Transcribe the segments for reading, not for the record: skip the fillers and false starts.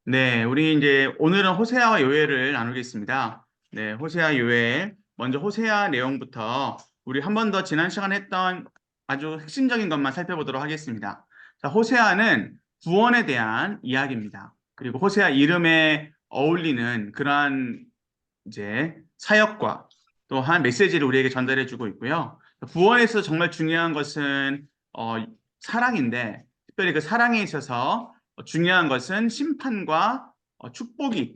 네, 우리 이제 오늘은 호세아와 요엘을 나누겠습니다. 네, 호세아 요엘. 먼저 호세아 내용부터 우리 한 번 더 지난 시간에 했던 아주 핵심적인 것만 살펴보도록 하겠습니다. 자, 호세아는 구원에 대한 이야기입니다. 그리고 호세아 이름에 어울리는 그러한 이제 사역과 또한 메시지를 우리에게 전달해 주고 있고요. 구원에서 정말 중요한 것은 사랑인데 특별히 그 사랑에 있어서 중요한 것은 심판과 축복이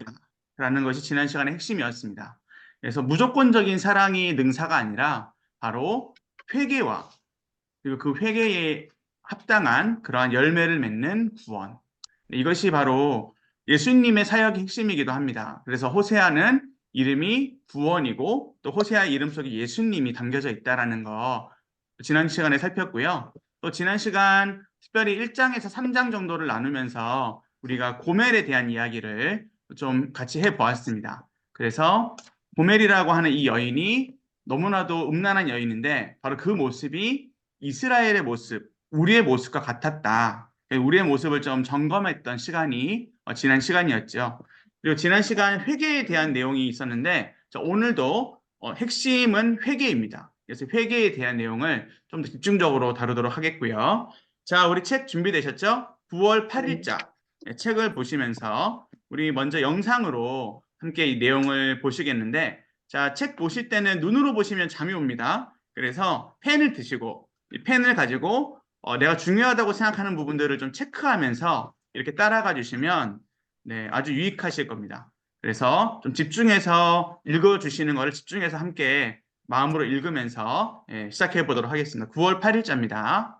있다라는 것이 지난 시간의 핵심이었습니다. 그래서 무조건적인 사랑이 능사가 아니라 바로 회개와 그리고 그 회개에 합당한 그러한 열매를 맺는 구원. 이것이 바로 예수님의 사역의 핵심이기도 합니다. 그래서 호세아는 이름이 구원이고 또 호세아 이름 속에 예수님이 담겨져 있다라는 거 지난 시간에 살폈고요. 또 지난 시간 특별히 1장에서 3장 정도를 나누면서 우리가 고멜에 대한 이야기를 좀 같이 해보았습니다. 그래서 고멜이라고 하는 이 여인이 너무나도 음란한 여인인데 바로 그 모습이 이스라엘의 모습, 우리의 모습과 같았다. 우리의 모습을 좀 점검했던 시간이 지난 시간이었죠. 그리고 지난 시간 회개에 대한 내용이 있었는데 오늘도 핵심은 회개입니다. 그래서 회개에 대한 내용을 좀 더 집중적으로 다루도록 하겠고요. 자, 우리 책 준비되셨죠? 9월 8일자 책을 보시면서 우리 먼저 영상으로 함께 이 내용을 보시겠는데 자, 책 보실 때는 눈으로 보시면 잠이 옵니다. 그래서 펜을 드시고 이 펜을 가지고 내가 중요하다고 생각하는 부분들을 좀 체크하면서 이렇게 따라가 주시면 네, 아주 유익하실 겁니다. 그래서 좀 집중해서 읽어주시는 것을 집중해서 함께 마음으로 읽으면서 시작해 보도록 하겠습니다. 9월 8일자입니다.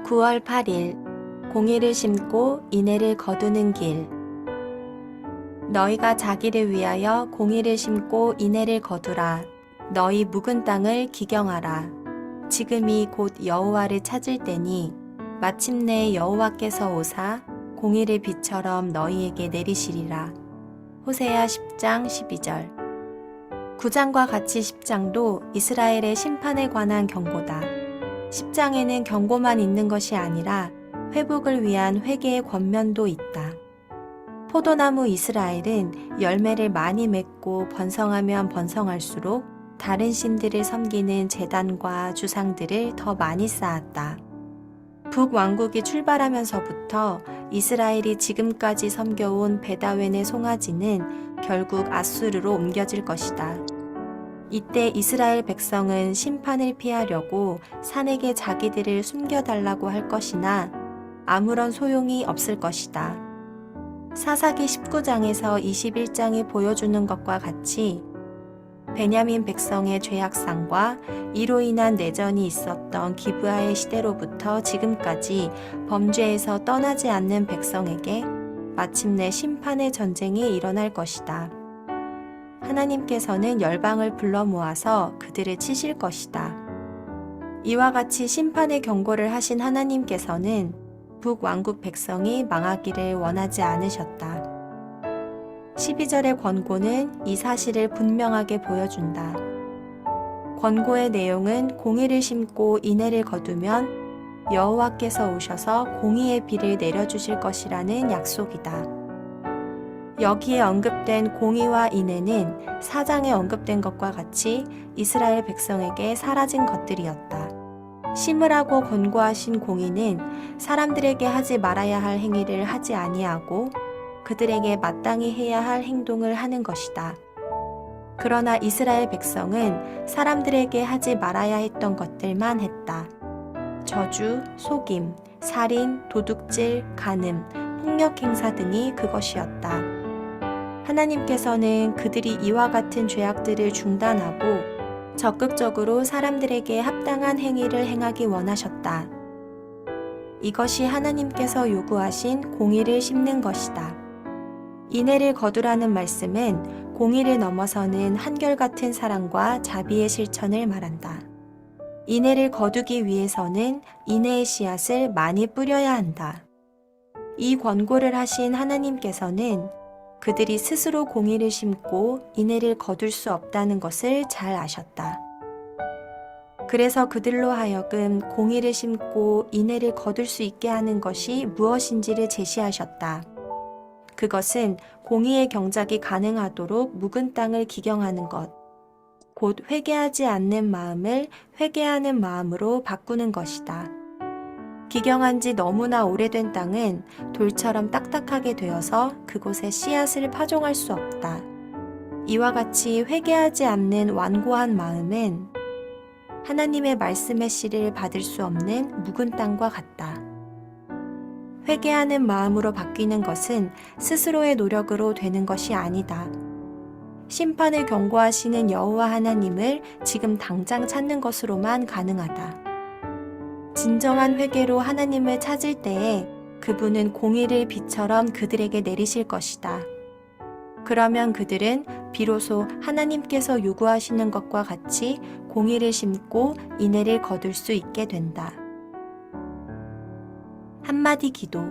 9월 8일 공의를 심고 인애를 거두는 길. 너희가 자기를 위하여 공의를 심고 인애를 거두라. 너희 묵은 땅을 기경하라. 지금이 곧 여호와를 찾을 때니 마침내 여호와께서 오사 공의를 비처럼 너희에게 내리시리라. 호세아 10장 12절. 9장과 같이 10장도 이스라엘의 심판에 관한 경고다. 10장에는 경고만 있는 것이 아니라 회복을 위한 회개의 권면도 있다. 포도나무 이스라엘은 열매를 많이 맺고 번성하면 번성할수록 다른 신들을 섬기는 제단과 주상들을 더 많이 쌓았다. 북왕국이 출발하면서부터 이스라엘이 지금까지 섬겨온 베다웬의 송아지는 결국 아수르로 옮겨질 것이다. 이때 이스라엘 백성은 심판을 피하려고 산에게 자기들을 숨겨달라고 할 것이나 아무런 소용이 없을 것이다. 사사기 19장에서 21장이 보여주는 것과 같이 베냐민 백성의 죄악상과 이로 인한 내전이 있었던 기브아의 시대로부터 지금까지 범죄에서 떠나지 않는 백성에게 마침내 심판의 전쟁이 일어날 것이다. 하나님께서는 열방을 불러 모아서 그들을 치실 것이다. 이와 같이 심판의 경고를 하신 하나님께서는 북왕국 백성이 망하기를 원하지 않으셨다. 12절의 권고는 이 사실을 분명하게 보여준다. 권고의 내용은 공의를 심고 인애를 거두면 여호와께서 오셔서 공의의 비를 내려주실 것이라는 약속이다. 여기에 언급된 공의와 인애는 4장에 언급된 것과 같이 이스라엘 백성에게 사라진 것들이었다. 심으라고 권고하신 공의는 사람들에게 하지 말아야 할 행위를 하지 아니하고 그들에게 마땅히 해야 할 행동을 하는 것이다. 그러나 이스라엘 백성은 사람들에게 하지 말아야 했던 것들만 했다. 저주, 속임, 살인, 도둑질, 간음, 폭력 행사 등이 그것이었다. 하나님께서는 그들이 이와 같은 죄악들을 중단하고 적극적으로 사람들에게 합당한 행위를 행하기 원하셨다. 이것이 하나님께서 요구하신 공의를 심는 것이다. 인애를 거두라는 말씀은 공의를 넘어서는 한결같은 사랑과 자비의 실천을 말한다. 인애를 거두기 위해서는 인애의 씨앗을 많이 뿌려야 한다. 이 권고를 하신 하나님께서는 그들이 스스로 공의를 심고 인애를 거둘 수 없다는 것을 잘 아셨다. 그래서 그들로 하여금 공의를 심고 인애를 거둘 수 있게 하는 것이 무엇인지를 제시하셨다. 그것은 공의의 경작이 가능하도록 묵은 땅을 기경하는 것, 곧 회개하지 않는 마음을 회개하는 마음으로 바꾸는 것이다. 기경한 지 너무나 오래된 땅은 돌처럼 딱딱하게 되어서 그곳에 씨앗을 파종할 수 없다. 이와 같이 회개하지 않는 완고한 마음은 하나님의 말씀의 씨를 받을 수 없는 묵은 땅과 같다. 회개하는 마음으로 바뀌는 것은 스스로의 노력으로 되는 것이 아니다. 심판을 경고하시는 여호와 하나님을 지금 당장 찾는 것으로만 가능하다. 진정한 회개로 하나님을 찾을 때에 그분은 공의를 비처럼 그들에게 내리실 것이다. 그러면 그들은 비로소 하나님께서 요구하시는 것과 같이 공의를 심고 인애를 거둘 수 있게 된다. 한마디 기도.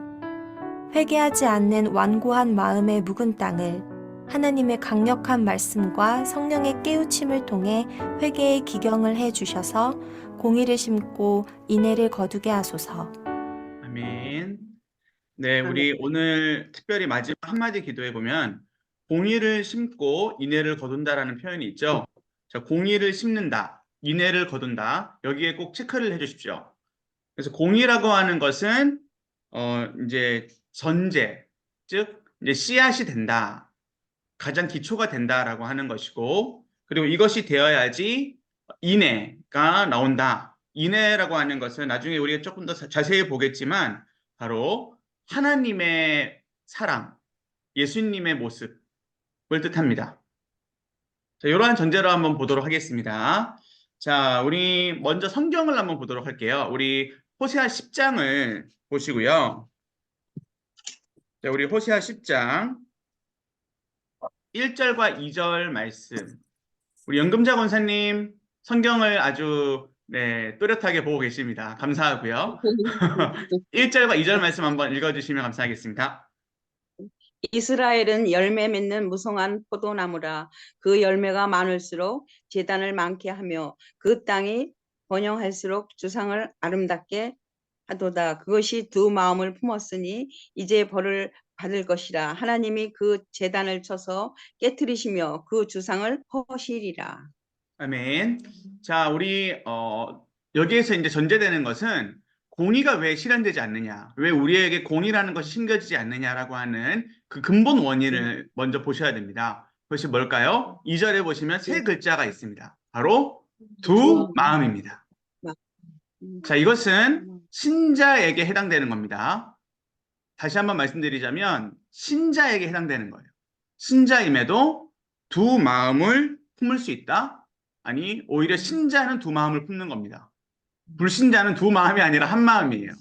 회개하지 않는 완고한 마음의 묵은 땅을 하나님의 강력한 말씀과 성령의 깨우침을 통해 회개의 기경을 해 주셔서 공의를 심고 인애를 거두게 하소서. 아멘. 네, 아멘. 우리 오늘 특별히 마지막 한마디 기도해 보면 공의를 심고 인애를 거둔다라는 표현이 있죠. 자, 공의를 심는다, 인애를 거둔다. 여기에 꼭 체크를 해 주십시오. 그래서 공의라고 하는 것은 이제 전제, 즉 이제 씨앗이 된다. 가장 기초가 된다라고 하는 것이고, 그리고 이것이 되어야지 인애가 나온다. 인애라고 하는 것은 나중에 우리가 조금 더 자세히 보겠지만 바로 하나님의 사랑, 예수님의 모습을 뜻합니다. 자, 이러한 전제로 한번 보도록 하겠습니다. 자, 우리 먼저 성경을 한번 보도록 할게요. 우리 호세아 10장을 보시고요. 자, 우리 호세아 10장 1절과 2절 말씀. 우리 연금자 권사님 성경을 아주 또렷하게 보고 계십니다. 감사하고요. 1절과 2절 말씀 한번 읽어주시면 감사하겠습니다. 이스라엘은 열매 맺는 무성한 포도나무라. 그 열매가 많을수록 제단을 많게 하며 그 땅이 번영할수록 주상을 아름답게 하도다. 그것이 두 마음을 품었으니 이제 벌을 받을 것이라. 하나님이 그 제단을 쳐서 깨뜨리시며 그 주상을 허시리라. 아멘. 자, 우리 여기에서 이제 전제되는 것은 공의가 왜 실현되지 않느냐, 왜 우리에게 공의라는 것이 심겨지지 않느냐라고 하는 그 근본 원인을 먼저 보셔야 됩니다. 그것이 뭘까요? 2절에 보시면 세 글자가 있습니다. 바로 두 마음입니다. 자, 이것은 신자에게 해당되는 겁니다. 다시 한번 말씀드리자면 신자에게 해당되는 거예요. 신자임에도 두 마음을 품을 수 있다? 아니, 오히려 신자는 두 마음을 품는 겁니다. 불신자는 두 마음이 아니라 한 마음이에요.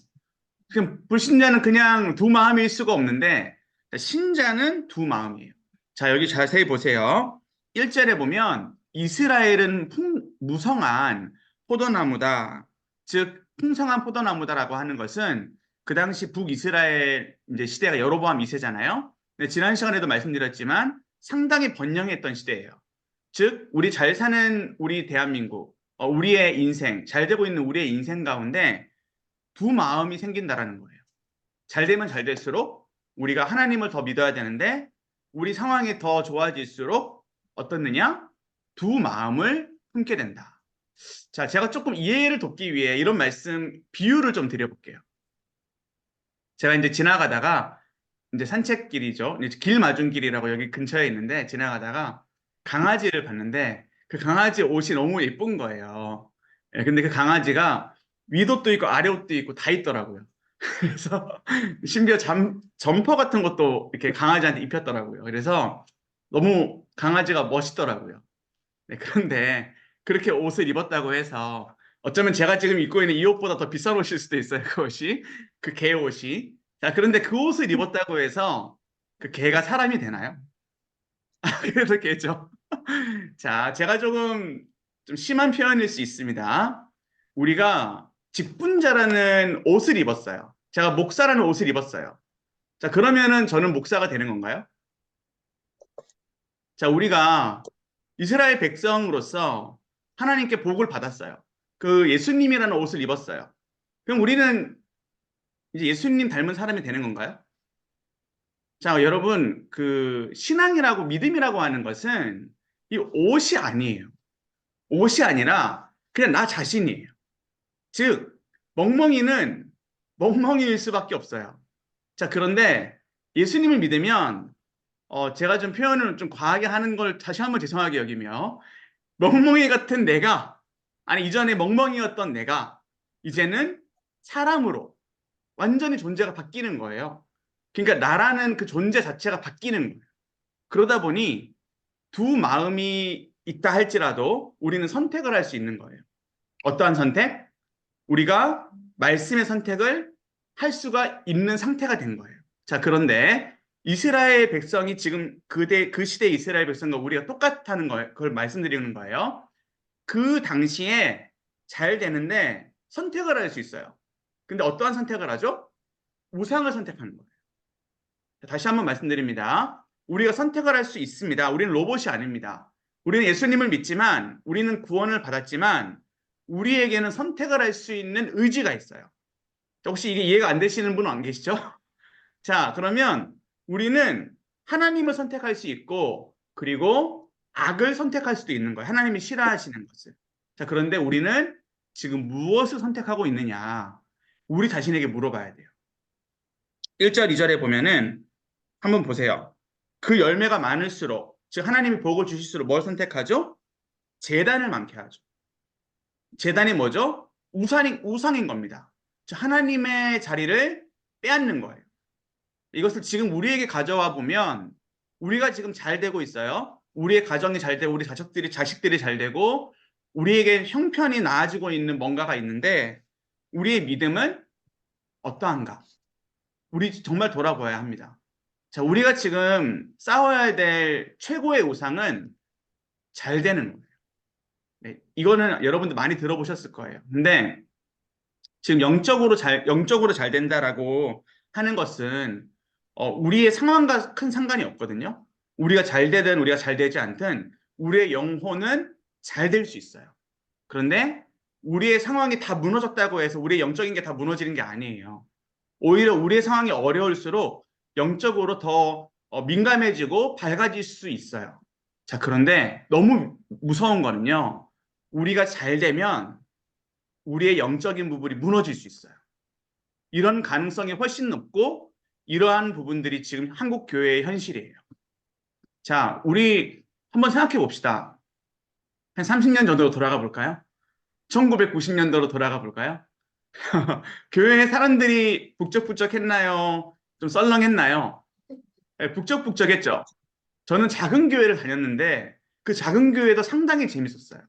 그럼 불신자는 그냥 두 마음일 수가 없는데 신자는 두 마음이에요. 자, 여기 자세히 보세요. 1절에 보면 이스라엘은 무성한 포도나무다. 즉 풍성한 포도나무다라고 하는 것은 그 당시 북이스라엘 이제 시대가 여로보암 2세잖아요. 지난 시간에도 말씀드렸지만 상당히 번영했던 시대예요. 즉 우리 잘 사는 우리 대한민국, 우리의 인생, 잘 되고 있는 우리의 인생 가운데 두 마음이 생긴다라는 거예요. 잘 되면 잘 될수록 우리가 하나님을 더 믿어야 되는데 우리 상황이 더 좋아질수록 어떻느냐? 두 마음을 품게 된다. 자, 제가 조금 이해를 돕기 위해 이런 말씀, 비유를 좀 드려볼게요. 제가 이제 지나가다가 이제 산책길이죠. 이제 길 맞은길이라고 여기 근처에 있는데 지나가다가 강아지를 봤는데 그 강아지 옷이 너무 예쁜 거예요. 근데 그 강아지가 윗옷도 있고 아래옷도 있고 다 있더라고요. 그래서 심지어 점퍼 같은 것도 이렇게 강아지한테 입혔더라고요. 그래서 너무 강아지가 멋있더라고요. 그런데 그렇게 옷을 입었다고 해서 어쩌면 제가 지금 입고 있는 이 옷보다 더 비싼 옷일 수도 있어요. 그 옷이, 그 개 옷이. 자, 그런데 그 옷을 입었다고 해서 그 개가 사람이 되나요? 그래도 개죠. 자, 제가 좀 심한 표현일 수 있습니다. 우리가 직분자라는 옷을 입었어요. 제가 목사라는 옷을 입었어요. 자, 그러면은 저는 목사가 되는 건가요? 자, 우리가 이스라엘 백성으로서 하나님께 복을 받았어요. 그 예수님이라는 옷을 입었어요. 그럼 우리는 이제 예수님 닮은 사람이 되는 건가요? 자, 여러분, 그 신앙이라고 믿음이라고 하는 것은 이 옷이 아니에요. 옷이 아니라 그냥 나 자신이에요. 즉, 멍멍이는 멍멍이일 수밖에 없어요. 자, 그런데 예수님을 믿으면 제가 좀 표현을 좀 과하게 하는 걸 다시 한번 죄송하게 여기며 멍멍이 같은 내가 아니 이전에 멍멍이였던 내가 이제는 사람으로 완전히 존재가 바뀌는 거예요. 그러니까 나라는 그 존재 자체가 바뀌는 거예요. 그러다 보니 두 마음이 있다 할지라도 우리는 선택을 할 수 있는 거예요. 어떠한 선택? 우리가 말씀의 선택을 할 수가 있는 상태가 된 거예요. 자, 그런데 이스라엘 백성이 지금 그 시대 이스라엘 백성과 우리가 똑같다는 걸 그걸 말씀드리는 거예요. 그 당시에 잘 되는데 선택을 할 수 있어요. 근데 어떠한 선택을 하죠? 우상을 선택하는 거예요. 다시 한번 말씀드립니다. 우리가 선택을 할 수 있습니다. 우리는 로봇이 아닙니다. 우리는 예수님을 믿지만 우리는 구원을 받았지만 우리에게는 선택을 할 수 있는 의지가 있어요. 혹시 이게 이해가 안 되시는 분은 안 계시죠? 자, 그러면 우리는 하나님을 선택할 수 있고 그리고 악을 선택할 수도 있는 거예요. 하나님이 싫어하시는 것을. 자, 그런데 우리는 지금 무엇을 선택하고 있느냐? 우리 자신에게 물어봐야 돼요. 1절, 2절에 보면은 한번 보세요. 그 열매가 많을수록, 즉 하나님이 복을 주실수록 뭘 선택하죠? 제단을 많게 하죠. 제단이 뭐죠? 우상인 겁니다. 즉 하나님의 자리를 빼앗는 거예요. 이것을 지금 우리에게 가져와 보면 우리가 지금 잘 되고 있어요. 우리의 가정이 잘 되고 우리 자식들이 잘 되고 우리에게 형편이 나아지고 있는 뭔가가 있는데 우리의 믿음은 어떠한가? 우리 정말 돌아봐야 합니다. 자, 우리가 지금 싸워야 될 최고의 우상은 잘 되는 거예요. 네, 이거는 여러분들 많이 들어보셨을 거예요. 근데 지금 영적으로 잘 된다라고 하는 것은 우리의 상황과 큰 상관이 없거든요. 우리가 잘 되든 우리가 잘 되지 않든 우리의 영혼은 잘 될 수 있어요. 그런데 우리의 상황이 다 무너졌다고 해서 우리의 영적인 게 다 무너지는 게 아니에요. 오히려 우리의 상황이 어려울수록 영적으로 더 민감해지고 밝아질 수 있어요. 자, 그런데 너무 무서운 거는요. 우리가 잘 되면 우리의 영적인 부분이 무너질 수 있어요. 이런 가능성이 훨씬 높고 이러한 부분들이 지금 한국 교회의 현실이에요. 자, 우리 한번 생각해 봅시다. 한 30년 전으로 돌아가 볼까요? 1990년도로 돌아가 볼까요? 교회에 사람들이 북적북적했나요? 좀 썰렁했나요? 네, 북적북적했죠. 저는 작은 교회를 다녔는데 그 작은 교회도 상당히 재밌었어요.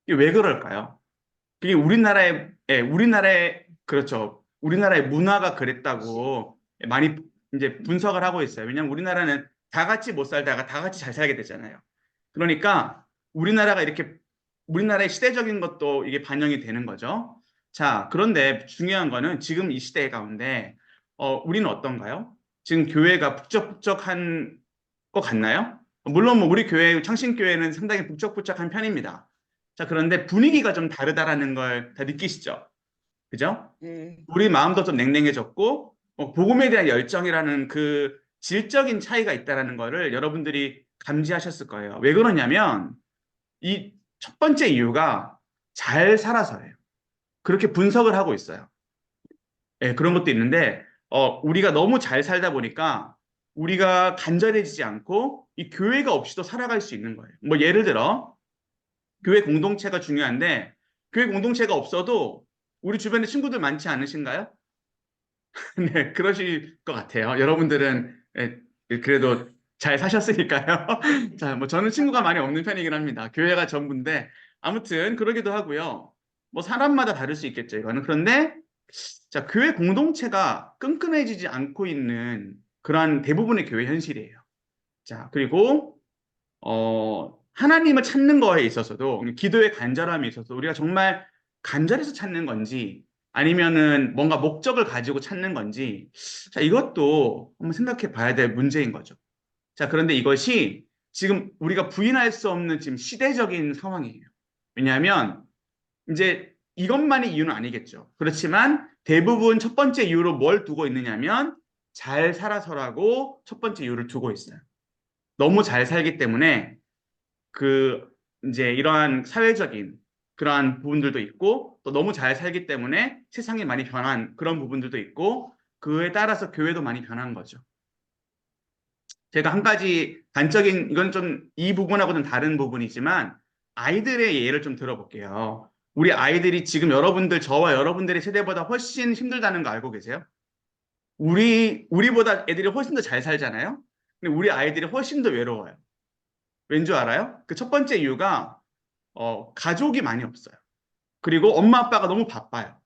이게 왜 그럴까요? 그게 우리나라의 그렇죠. 우리나라의 문화가 그랬다고 많이 이제 분석을 하고 있어요. 왜냐하면 우리나라는 다 같이 못 살다가 다 같이 잘 살게 되잖아요. 그러니까 우리나라의 시대적인 것도 이게 반영이 되는 거죠. 자, 그런데 중요한 거는 지금 이 시대 가운데 우리는 어떤가요? 지금 교회가 북적북적한 것 같나요? 물론 뭐 우리 교회 창신교회는 상당히 북적북적한 편입니다. 자, 그런데 분위기가 좀 다르다라는 걸 다 느끼시죠? 그죠? 우리 마음도 좀 냉랭해졌고 복음에 대한 열정이라는 그 질적인 차이가 있다라는 거를 여러분들이 감지하셨을 거예요. 왜 그러냐면 이 첫 번째 이유가 잘 살아서예요. 그렇게 분석을 하고 있어요. 예, 그런 것도 있는데 우리가 너무 잘 살다 보니까 우리가 간절해지지 않고 이 교회가 없이도 살아갈 수 있는 거예요. 뭐 예를 들어 교회 공동체가 중요한데 교회 공동체가 없어도 우리 주변에 친구들 많지 않으신가요? 네, 그러실 것 같아요. 여러분들은 그래도 잘 사셨으니까요. 자, 뭐 저는 친구가 많이 없는 편이긴 합니다. 교회가 전부인데 아무튼 그러기도 하고요. 뭐 사람마다 다를 수 있겠죠, 이거는. 그런데 자, 교회 공동체가 끈끈해지지 않고 있는 그러한 대부분의 교회 현실이에요. 자, 그리고 하나님을 찾는 거에 있어서도 기도의 간절함에 있어서 우리가 정말 간절해서 찾는 건지 아니면은 뭔가 목적을 가지고 찾는 건지 자, 이것도 한번 생각해 봐야 될 문제인 거죠. 자, 그런데 이것이 지금 우리가 부인할 수 없는 지금 시대적인 상황이에요. 왜냐하면 이제 이것만의 이유는 아니겠죠. 그렇지만 대부분 첫 번째 이유로 뭘 두고 있느냐면 잘 살아서라고 첫 번째 이유를 두고 있어요. 너무 잘 살기 때문에 그 이제 이러한 사회적인 그러한 부분들도 있고 또 너무 잘 살기 때문에 세상이 많이 변한 그런 부분들도 있고 그에 따라서 교회도 많이 변한 거죠. 제가 한 가지 단적인 이건 좀 이 부분하고는 다른 부분이지만 아이들의 예를 좀 들어볼게요. 우리 아이들이 지금 여러분들 저와 여러분들의 세대보다 훨씬 힘들다는 거 알고 계세요? 우리보다 애들이 훨씬 더 잘 살잖아요. 근데 우리 아이들이 훨씬 더 외로워요. 왠 줄 알아요? 그 첫 번째 이유가 가족이 많이 없어요. 그리고 엄마 아빠가 너무 바빠요.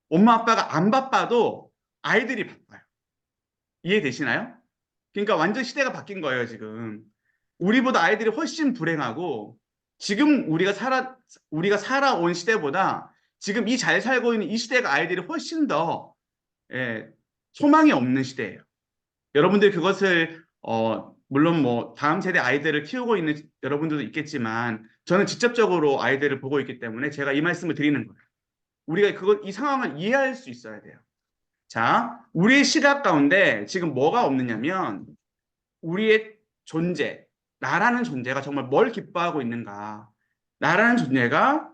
엄마 아빠가 안 바빠도 아이들이 바빠요. 이해되시나요? 그러니까 완전 시대가 바뀐 거예요, 지금. 우리보다 아이들이 훨씬 불행하고 지금 우리가 살아온 시대보다 지금 이 잘 살고 있는 이 시대가 아이들이 훨씬 더 예, 소망이 없는 시대예요. 여러분들 그것을 물론 뭐 다음 세대 아이들을 키우고 있는 여러분들도 있겠지만 저는 직접적으로 아이들을 보고 있기 때문에 제가 이 말씀을 드리는 거예요. 우리가 이 상황을 이해할 수 있어야 돼요. 자, 우리의 시각 가운데 지금 뭐가 없느냐면 우리의 존재, 나라는 존재가 정말 뭘 기뻐하고 있는가? 나라는 존재가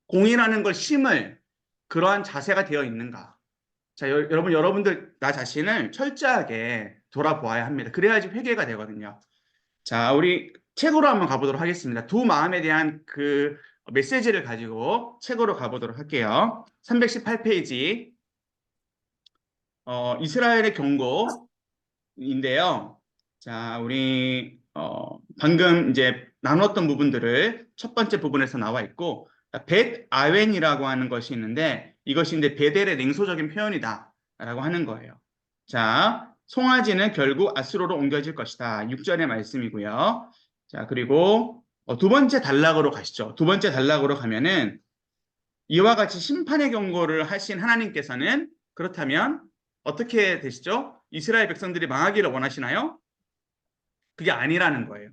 공이라는 걸 심을 그러한 자세가 되어 있는가? 자, 여러분들 나 자신을 철저하게 돌아보아야 합니다. 그래야지 회개가 되거든요. 자, 우리 책으로 한번 가보도록 하겠습니다. 두 마음에 대한 그 메시지를 가지고 책으로 가보도록 할게요. 318페이지 이스라엘의 경고인데요. 자, 우리 방금 이제 나눴던 부분들을 첫 번째 부분에서 나와 있고 벳 아웬이라고 하는 것이 있는데 이것이 이제 베델의 냉소적인 표현이다라고 하는 거예요. 자, 송아지는 결국 아수로로 옮겨질 것이다. 6절의 말씀이고요. 자, 그리고 두 번째 단락으로 가시죠. 두 번째 단락으로 가면은 이와 같이 심판의 경고를 하신 하나님께서는 그렇다면 어떻게 되시죠? 이스라엘 백성들이 망하기를 원하시나요? 그게 아니라는 거예요.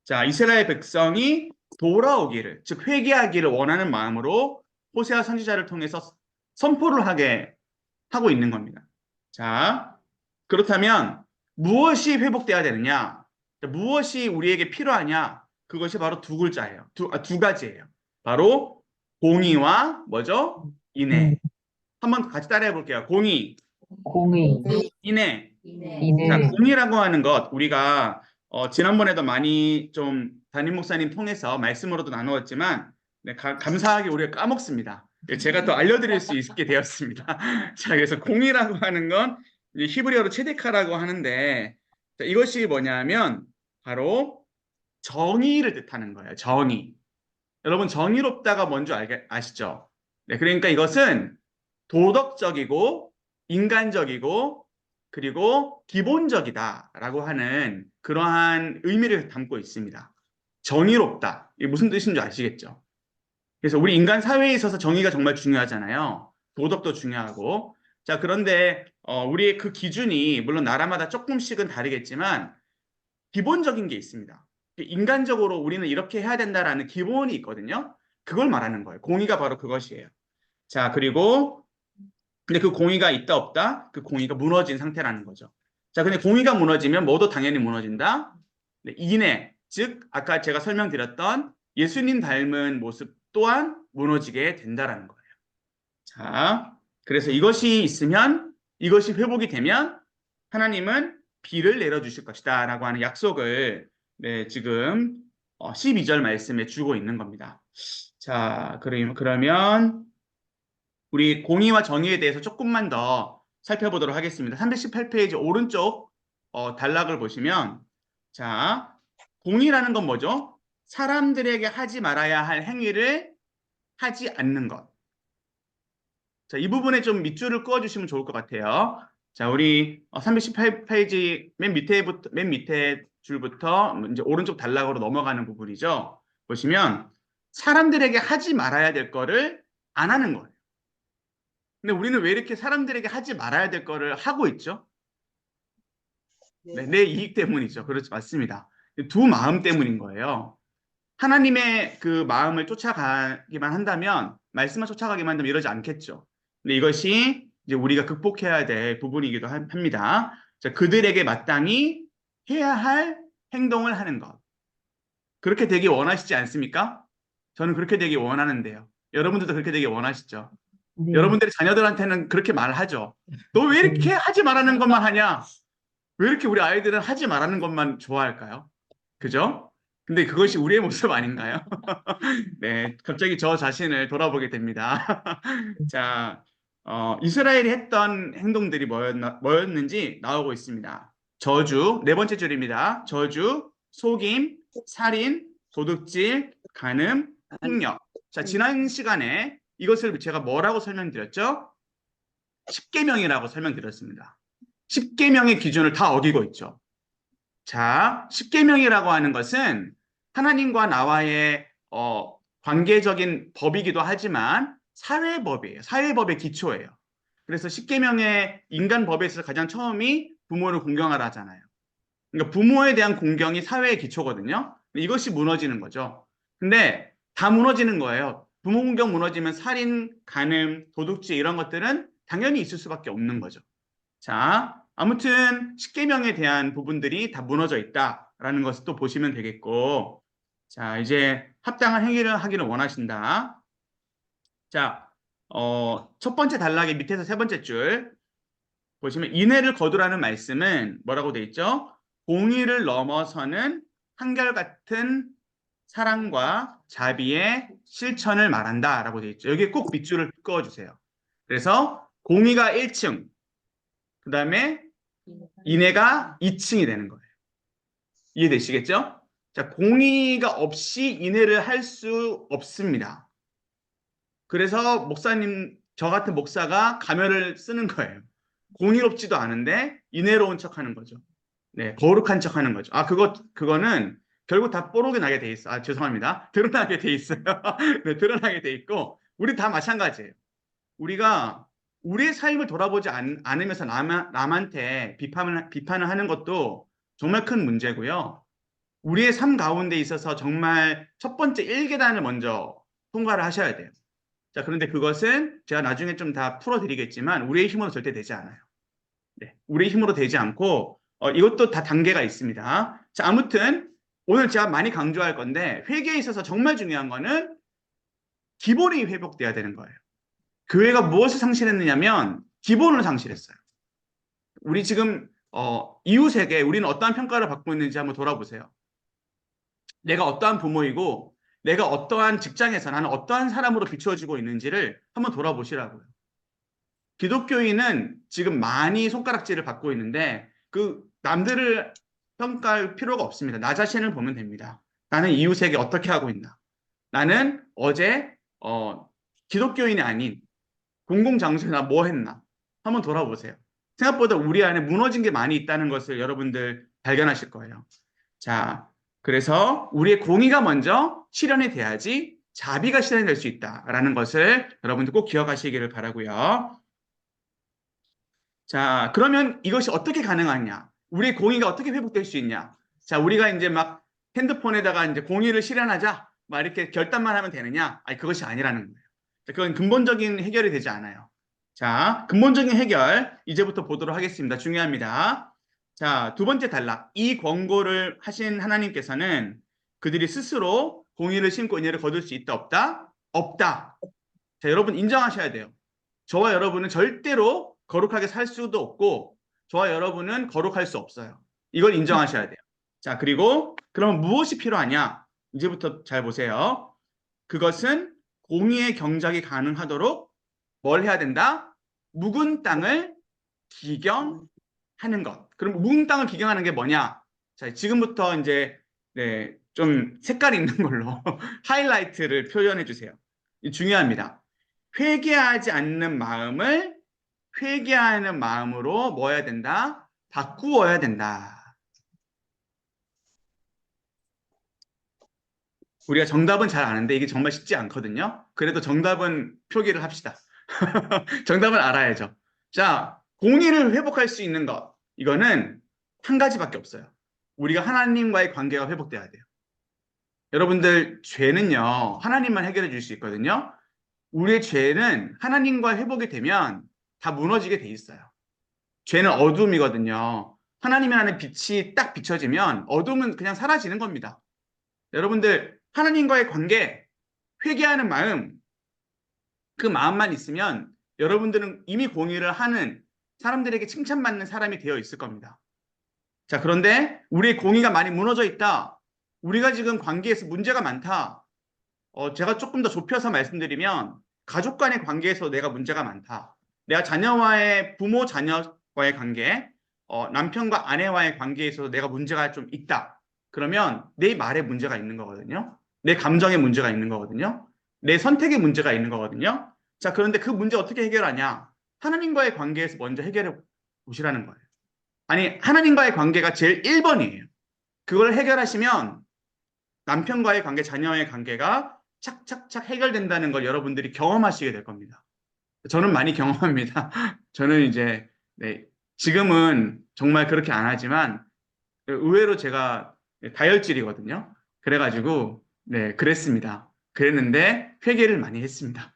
자, 이스라엘 백성이 돌아오기를, 즉 회개하기를 원하는 마음으로 호세아 선지자를 통해서 선포를 하고 있는 겁니다. 자, 그렇다면 무엇이 회복돼야 되느냐? 무엇이 우리에게 필요하냐? 그것이 바로 두 글자예요. 두 가지예요. 바로 공의와 뭐죠? 인애. 한번 같이 따라해 볼게요. 공의, 공의, 인애. 자, 인애, 공의라고 하는 것 우리가 지난번에도 많이 좀 담임 목사님 통해서 말씀으로도 나누었지만 네, 감사하게 우리가 까먹습니다. 제가 더 알려드릴 수 있게 되었습니다. 자, 그래서 공의라고 하는 건 이제 히브리어로 체데카라고 하는데 자, 이것이 뭐냐면 바로 정의를 뜻하는 거예요. 정의. 여러분 정의롭다가 뭔지 아시죠? 네, 그러니까 이것은 도덕적이고 인간적이고 그리고 기본적이다라고 하는 그러한 의미를 담고 있습니다. 정의롭다. 이게 무슨 뜻인 줄 아시겠죠? 그래서 우리 인간 사회에 있어서 정의가 정말 중요하잖아요. 도덕도 중요하고. 자, 그런데 우리의 그 기준이 물론 나라마다 조금씩은 다르겠지만 기본적인 게 있습니다. 인간적으로 우리는 이렇게 해야 된다라는 기본이 있거든요. 그걸 말하는 거예요. 공의가 바로 그것이에요. 자, 그리고 근데 그 공의가 있다 없다? 그 공의가 무너진 상태라는 거죠. 자, 근데 공의가 무너지면 뭐도 당연히 무너진다. 네, 인애, 즉 아까 제가 설명드렸던 예수님 닮은 모습 또한 무너지게 된다라는 거예요. 자, 그래서 이것이 있으면 이것이 회복이 되면 하나님은 비를 내려주실 것이다 라고 하는 약속을 네, 지금 12절 말씀에 주고 있는 겁니다. 자, 그러면 우리 공의와 정의에 대해서 조금만 더 살펴보도록 하겠습니다. 318페이지 오른쪽 단락을 보시면 자, 공의라는 건 뭐죠? 사람들에게 하지 말아야 할 행위를 하지 않는 것. 자, 이 부분에 좀 밑줄을 그어주시면 좋을 것 같아요. 자, 우리 318페이지 맨 밑에 줄부터 이제 오른쪽 단락으로 넘어가는 부분이죠. 보시면 사람들에게 하지 말아야 될 거를 안 하는 거예요. 근데 우리는 왜 이렇게 사람들에게 하지 말아야 될 거를 하고 있죠? 네, 내 이익 때문이죠. 그렇죠. 맞습니다. 두 마음 때문인 거예요. 하나님의 그 마음을 쫓아가기만 한다면, 말씀을 쫓아가기만 한다면 이러지 않겠죠. 근데 이것이 이제 우리가 극복해야 될 부분이기도 합니다. 자, 그들에게 마땅히 해야 할 행동을 하는 것. 그렇게 되기 원하시지 않습니까? 저는 그렇게 되기 원하는데요. 여러분들도 그렇게 되기 원하시죠? 네. 여러분들이 자녀들한테는 그렇게 말하죠. 너 왜 이렇게 하지 말라는 것만 하냐? 왜 이렇게 우리 아이들은 하지 말라는 것만 좋아할까요? 그죠? 근데 그것이 우리의 모습 아닌가요? 네, 갑자기 저 자신을 돌아보게 됩니다. 자, 이스라엘이 했던 행동들이 뭐였는지 나오고 있습니다. 저주, 네 번째 줄입니다. 저주, 속임, 살인, 도둑질, 간음, 폭력. 자, 지난 시간에 이것을 제가 뭐라고 설명드렸죠? 십계명이라고 설명드렸습니다. 십계명의 기준을 다 어기고 있죠. 자, 십계명이라고 하는 것은 하나님과 나와의 관계적인 법이기도 하지만 사회법이에요. 사회법의 기초예요. 그래서 십계명의 인간 법에 있어서 가장 처음이 부모를 공경하라 하잖아요. 그러니까 부모에 대한 공경이 사회의 기초거든요. 이것이 무너지는 거죠. 근데 다 무너지는 거예요. 부모 공경 무너지면 살인, 간음, 도둑질 이런 것들은 당연히 있을 수밖에 없는 거죠. 자, 아무튼 십계명에 대한 부분들이 다 무너져 있다라는 것을 또 보시면 되겠고, 자, 이제 합당한 행위를 하기를 원하신다. 자, 첫 번째 단락의 밑에서 세 번째 줄 보시면 인애를 거두라는 말씀은 뭐라고 돼 있죠? 공의를 넘어서는 한결같은 사랑과 자비의 실천을 말한다라고 돼 있죠. 여기에 꼭 밑줄을 그어주세요. 그래서 공의가 1층, 그 다음에 인애가 2층이 되는 거예요. 이해되시겠죠? 자, 공의가 없이 인애를 할 수 없습니다. 그래서 목사님, 저 같은 목사가 가면을 쓰는 거예요. 공의롭지도 않은데 인애로운 척하는 거죠. 네, 거룩한 척하는 거죠. 아, 그거는 결국 다 뽀록이 나게 돼 있어. 아, 죄송합니다. 드러나게 돼 있어요. 네, 드러나게 돼 있고 우리 다 마찬가지예요. 우리가 우리의 삶을 돌아보지 않으면서 남한테 비판을 하는 것도 정말 큰 문제고요. 우리의 삶 가운데 있어서 정말 첫 번째 1계단을 먼저 통과를 하셔야 돼요. 자, 그런데 그것은 제가 나중에 좀 다 풀어드리겠지만 우리의 힘으로 절대 되지 않아요. 네, 우리의 힘으로 되지 않고 이것도 다 단계가 있습니다. 자, 아무튼 오늘 제가 많이 강조할 건데 회개에 있어서 정말 중요한 거는 기본이 회복돼야 되는 거예요. 교회가 무엇을 상실했느냐면 기본을 상실했어요. 우리 지금 이웃에게 우리는 어떠한 평가를 받고 있는지 한번 돌아보세요. 내가 어떠한 부모이고 내가 어떠한 직장에서 나는 어떠한 사람으로 비추어지고 있는지를 한번 돌아보시라고요. 기독교인은 지금 많이 손가락질을 받고 있는데 그 남들을 평가할 필요가 없습니다. 나 자신을 보면 됩니다. 나는 이웃에게 어떻게 하고 있나? 나는 어제 기독교인이 아닌 공공장소에나 뭐 했나? 한번 돌아보세요. 생각보다 우리 안에 무너진 게 많이 있다는 것을 여러분들 발견하실 거예요. 자, 그래서 우리의 공의가 먼저 실현이 돼야지 자비가 실현될 수 있다라는 것을 여러분들 꼭 기억하시기를 바라고요. 자, 그러면 이것이 어떻게 가능하냐? 우리의 공의가 어떻게 회복될 수 있냐? 자, 우리가 이제 막 핸드폰에다가 이제 공의를 실현하자, 막 이렇게 결단만 하면 되느냐? 아니, 그것이 아니라는 거예요. 그건 근본적인 해결이 되지 않아요. 자, 근본적인 해결 이제부터 보도록 하겠습니다. 중요합니다. 자, 두 번째 단락. 이 권고를 하신 하나님께서는 그들이 스스로 공의를 심고 인애를 거둘 수 있다, 없다? 없다. 자, 여러분 인정하셔야 돼요. 저와 여러분은 절대로 거룩하게 살 수도 없고 저와 여러분은 거룩할 수 없어요. 이걸 인정하셔야 돼요. 자, 그리고 그러면 무엇이 필요하냐? 이제부터 잘 보세요. 그것은 공의의 경작이 가능하도록 뭘 해야 된다? 묵은 땅을 기경하는 것. 그럼 묵은 땅을 기경하는 게 뭐냐? 자, 지금부터 이제 좀 색깔 있는 걸로 하이라이트를 표현해 주세요. 중요합니다. 회개하지 않는 마음을 회개하는 마음으로 뭐 해야 된다? 바꾸어야 된다. 우리가 정답은 잘 아는데 이게 정말 쉽지 않거든요. 그래도 정답은 표기를 합시다. 정답은 알아야죠. 자, 공의를 회복할 수 있는 것. 이거는 한 가지밖에 없어요. 우리가 하나님과의 관계가 회복돼야 돼요. 여러분들 죄는요, 하나님만 해결해 줄 수 있거든요. 우리의 죄는 하나님과 회복이 되면 다 무너지게 돼 있어요. 죄는 어둠이거든요. 하나님이라는 빛이 딱 비춰지면 어둠은 그냥 사라지는 겁니다. 여러분들 하나님과의 관계, 회개하는 마음, 그 마음만 있으면 여러분들은 이미 공의를 하는 사람들에게 칭찬받는 사람이 되어 있을 겁니다. 자, 그런데 우리의 공의가 많이 무너져 있다. 우리가 지금 관계에서 문제가 많다. 제가 조금 더 좁혀서 말씀드리면 가족 간의 관계에서 내가 문제가 많다. 내가 자녀와의 부모 자녀와의 관계, 남편과 아내와의 관계에서 내가 문제가 좀 있다. 그러면 내 말에 문제가 있는 거거든요. 내 감정에 문제가 있는 거거든요. 내 선택에 문제가 있는 거거든요. 자, 그런데 그 문제 어떻게 해결하냐? 하나님과의 관계에서 먼저 해결해 보시라는 거예요. 아니, 하나님과의 관계가 제일 1번이에요. 그걸 해결하시면 남편과의 관계, 자녀의 관계가 착착착 해결된다는 걸 여러분들이 경험하시게 될 겁니다. 저는 많이 경험합니다. 저는 이제 네, 지금은 정말 그렇게 안 하지만 의외로 제가 다혈질이거든요. 그래가지고 네, 그랬습니다. 그랬는데 회개를 많이 했습니다.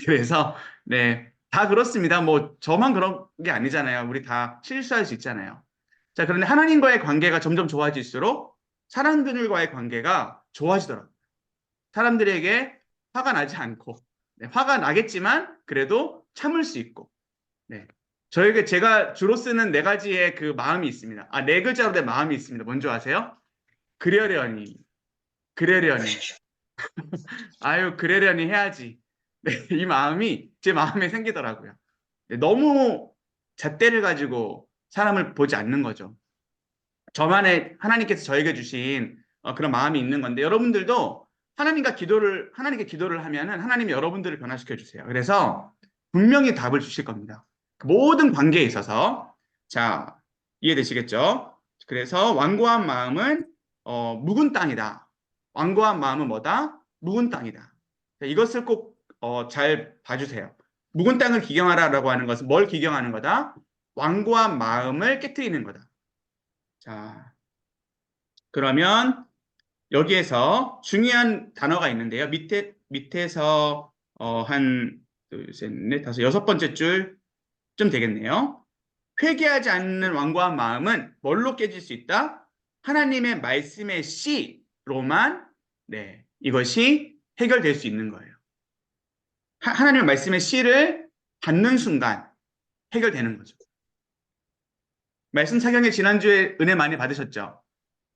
그래서 네, 다 그렇습니다. 뭐 저만 그런 게 아니잖아요. 우리 다 실수할 수 있잖아요. 자, 그런데 하나님과의 관계가 점점 좋아질수록 사람들과의 관계가 좋아지더라고요. 사람들에게 화가 나지 않고, 네, 화가 나겠지만 그래도 참을 수 있고, 네. 저에게 제가 주로 쓰는 네 가지의 그 마음이 있습니다. 아, 네 글자로 된 마음이 있습니다. 뭔지 아세요? 그러려니, 그러려니, 아유, 그러려니 해야지. 네, 이 마음이 제 마음에 생기더라고요. 네, 너무 잣대를 가지고 사람을 보지 않는 거죠. 저만의 하나님께서 저에게 주신 그런 마음이 있는 건데 여러분들도 하나님께 기도를 하면은 하나님이 여러분들을 변화시켜 주세요. 그래서 분명히 답을 주실 겁니다. 모든 관계에 있어서 자, 이해되시겠죠? 그래서 완고한 마음은 묵은 땅이다. 완고한 마음은 뭐다? 묵은 땅이다. 자, 이것을 꼭 잘 봐주세요. 묵은 땅을 기경하라라고 하는 것은 뭘 기경하는 거다? 완고한 마음을 깨트리는 거다. 자, 그러면 여기에서 중요한 단어가 있는데요. 밑에서 한 둘, 셋, 넷, 다섯, 여섯 번째 줄쯤 되겠네요. 회개하지 않는 완고한 마음은 뭘로 깨질 수 있다? 하나님의 말씀의 씨로만 네, 이것이 해결될 수 있는 거예요. 하나님의 말씀의 씨를 받는 순간 해결되는 거죠. 말씀 사경에 지난주에 은혜 많이 받으셨죠?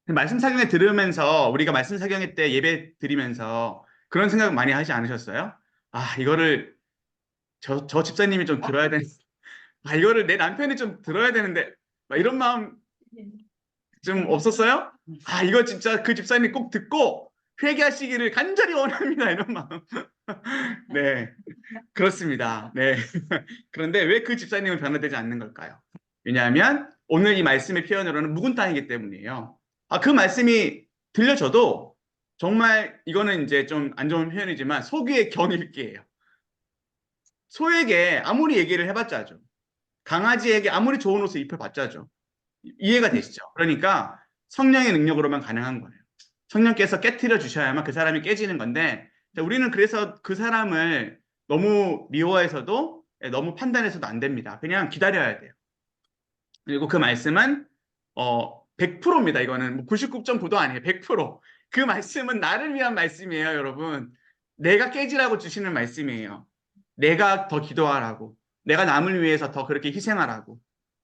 말씀 사경회 들으면서 우리가 말씀 사경회 때 예배 드리면서 그런 생각 많이 하지 않으셨어요? 아, 이거를 저 집사님이 좀 들어야 되는, 아, 이거를 내 남편이 좀 들어야 되는데, 막 이런 마음 좀 없었어요? 아, 이거 진짜 그 집사님 꼭 듣고 회개하시기를 간절히 원합니다. 이런 마음. 네, 그렇습니다. 네. 그런데 왜 그 집사님은 변화되지 않는 걸까요? 왜냐하면 오늘 이 말씀의 표현으로는 묵은 땅이기 때문이에요. 아, 그 말씀이 들려줘도 정말 이거는 이제 좀 안 좋은 표현이지만 소귀의 경읽기예요. 소에게 아무리 얘기를 해봤자죠. 강아지에게 아무리 좋은 옷을 입혀봤자죠. 이해가 되시죠? 그러니까 성령의 능력으로만 가능한 거예요. 성령께서 깨트려 주셔야만 그 사람이 깨지는 건데 우리는 그래서 그 사람을 너무 미워해서도 너무 판단해서도 안 됩니다. 그냥 기다려야 돼요. 그리고 그 말씀은 100%입니다. 이거는 99.9도 아니에요. 100%. 그 말씀은 나를 위한 말씀이에요, 여러분. 내가 깨지라고 주시는 말씀이에요. 내가 더 기도하라고. 내가 남을 위해서 더 그렇게 희생하라고.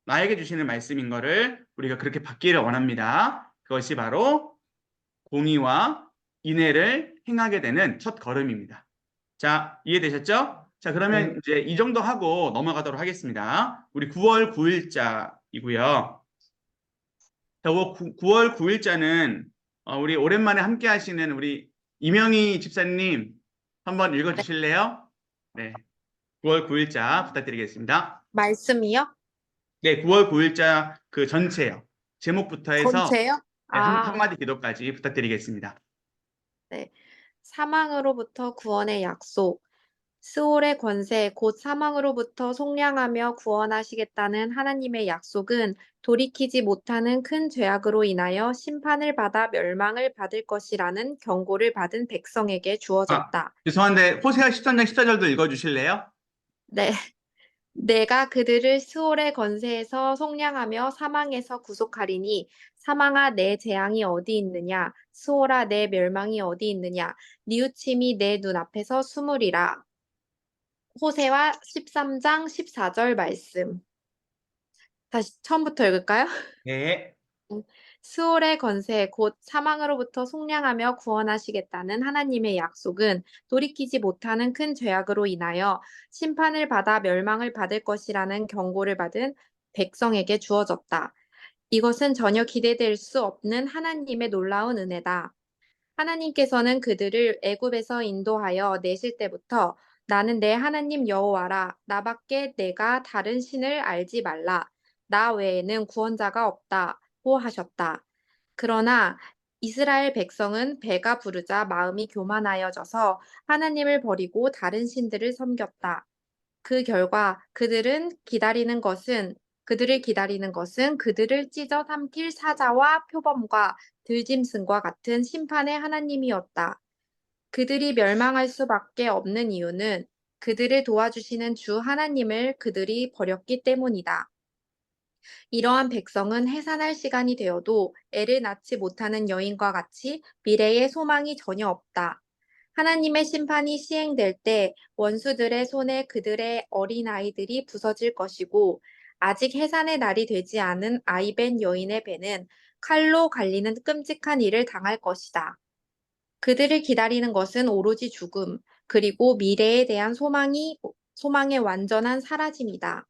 나에게 주시는 말씀인 거를 우리가 그렇게 받기를 원합니다. 그것이 바로 공의와 인애를 행하게 되는 첫 걸음입니다. 자, 이해되셨죠? 자, 그러면 이제 이 정도 하고 넘어가도록 하겠습니다. 우리 9월 9일자이고요. 자, 9월 9일자는 우리 오랜만에 함께 하시는 우리 이명희 집사님 한번 읽어 주실래요? 네. 9월 9일자 부탁드리겠습니다. 말씀이요? 네, 9월 9일자 그 전체요. 제목부터 해서 전체요? 네, 아, 한마디 기도까지 부탁드리겠습니다. 네. 사망으로부터 구원의 약속. 스올의 권세, 곧 사망으로부터 속량하며 구원하시겠다는 하나님의 약속은 돌이키지 못하는 큰 죄악으로 인하여 심판을 받아 멸망을 받을 것이라는 경고를 받은 백성에게 아, 주어졌다. 죄송한데 호세아 13장 14절도 읽어주실래요? 네. 내가 그들을 스올의 권세에서 속량하며 사망에서 구속하리니 사망아 내 재앙이 어디 있느냐 스올아 내 멸망이 어디 있느냐 뉘우침이 내 눈앞에서 숨으리라. 호세와 13장 14절 말씀. 다시 처음부터 읽을까요? 네. 스올의 권세, 곧 사망으로부터 속량하며 구원하시겠다는 하나님의 약속은 돌이키지 못하는 큰 죄악으로 인하여 심판을 받아 멸망을 받을 것이라는 경고를 받은 백성에게 주어졌다. 이것은 전혀 기대될 수 없는 하나님의 놀라운 은혜다. 하나님께서는 그들을 애굽에서 인도하여 내실 때부터 나는 내 하나님 여호와라. 나밖에 내가 다른 신을 알지 말라. 나 외에는 구원자가 없다고 하셨다. 그러나 이스라엘 백성은 배가 부르자 마음이 교만하여져서 하나님을 버리고 다른 신들을 섬겼다. 그 결과 그들을 기다리는 것은 그들을 찢어 삼킬 사자와 표범과 들짐승과 같은 심판의 하나님이었다. 그들이 멸망할 수밖에 없는 이유는 그들을 도와주시는 주 하나님을 그들이 버렸기 때문이다. 이러한 백성은 해산할 시간이 되어도 애를 낳지 못하는 여인과 같이 미래에 소망이 전혀 없다. 하나님의 심판이 시행될 때 원수들의 손에 그들의 어린아이들이 부서질 것이고 아직 해산의 날이 되지 않은 아이벤 여인의 배는 칼로 갈리는 끔찍한 일을 당할 것이다. 그들을 기다리는 것은 오로지 죽음, 그리고 미래에 대한 소망의 완전한 사라짐이다.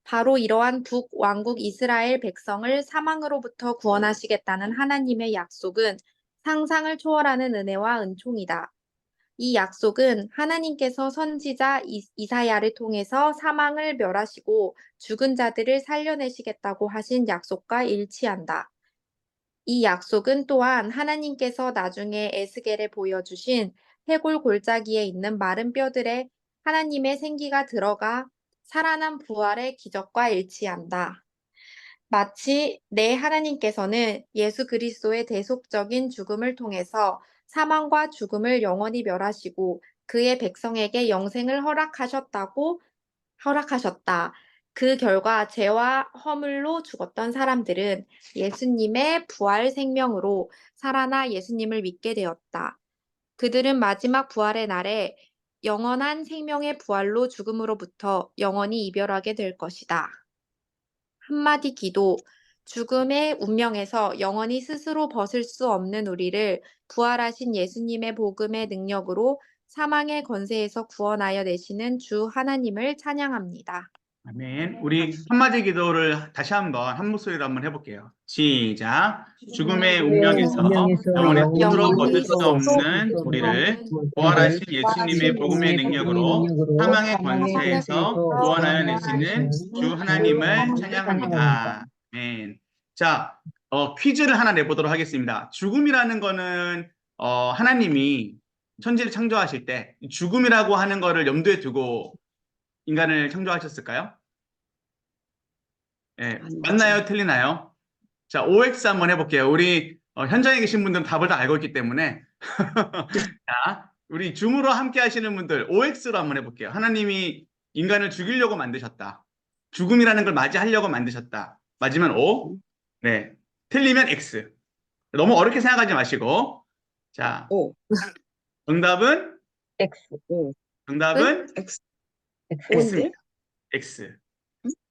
바로 이러한 북왕국 이스라엘 백성을 사망으로부터 구원하시겠다는 하나님의 약속은 상상을 초월하는 은혜와 은총이다. 이 약속은 하나님께서 선지자 이사야를 통해서 사망을 멸하시고 죽은 자들을 살려내시겠다고 하신 약속과 일치한다. 이 약속은 또한 하나님께서 나중에 에스겔에 보여주신 해골 골짜기에 있는 마른 뼈들에 하나님의 생기가 들어가 살아난 부활의 기적과 일치한다. 마치 내 하나님께서는 예수 그리스도의 대속적인 죽음을 통해서 사망과 죽음을 영원히 멸하시고 그의 백성에게 영생을 허락하셨다. 그 결과 죄와 허물로 죽었던 사람들은 예수님의 부활 생명으로 살아나 예수님을 믿게 되었다. 그들은 마지막 부활의 날에 영원한 생명의 부활로 죽음으로부터 영원히 이별하게 될 것이다. 한마디 기도, 죽음의 운명에서 영원히 스스로 벗을 수 없는 우리를 부활하신 예수님의 복음의 능력으로 사망의 권세에서 구원하여 내시는 주 하나님을 찬양합니다. 아멘. 우리 한마디 기도를 다시 한번 한 목소리로 한번 해볼게요. 시작. 죽음의 운명에서 영원히 스스로 벗을 수 없는 우리를 부활하신 예수님의 복음의 능력으로 사망의 권세에서 구원하여 내시는 주 하나님을 찬양합니다. 아멘. 자, 퀴즈를 하나 내보도록 하겠습니다. 죽음이라는 거는 하나님이 천지를 창조하실 때 죽음이라고 하는 거를 염두에 두고 인간을 창조하셨을까요? 예, 맞나요? 틀리나요? 자, OX 한번 해볼게요. 우리 현장에 계신 분들은 답을 다 알고 있기 때문에 자, 우리 줌으로 함께 하시는 분들 OX로 한번 해볼게요. 하나님이 인간을 죽이려고 만드셨다. 죽음이라는 걸 맞이하려고 만드셨다. 맞으면 O, 네, 틀리면 X. 너무 어렵게 생각하지 마시고 자, 오, 정답은 X, 오, 정답은 X, X입니다. O인데? X.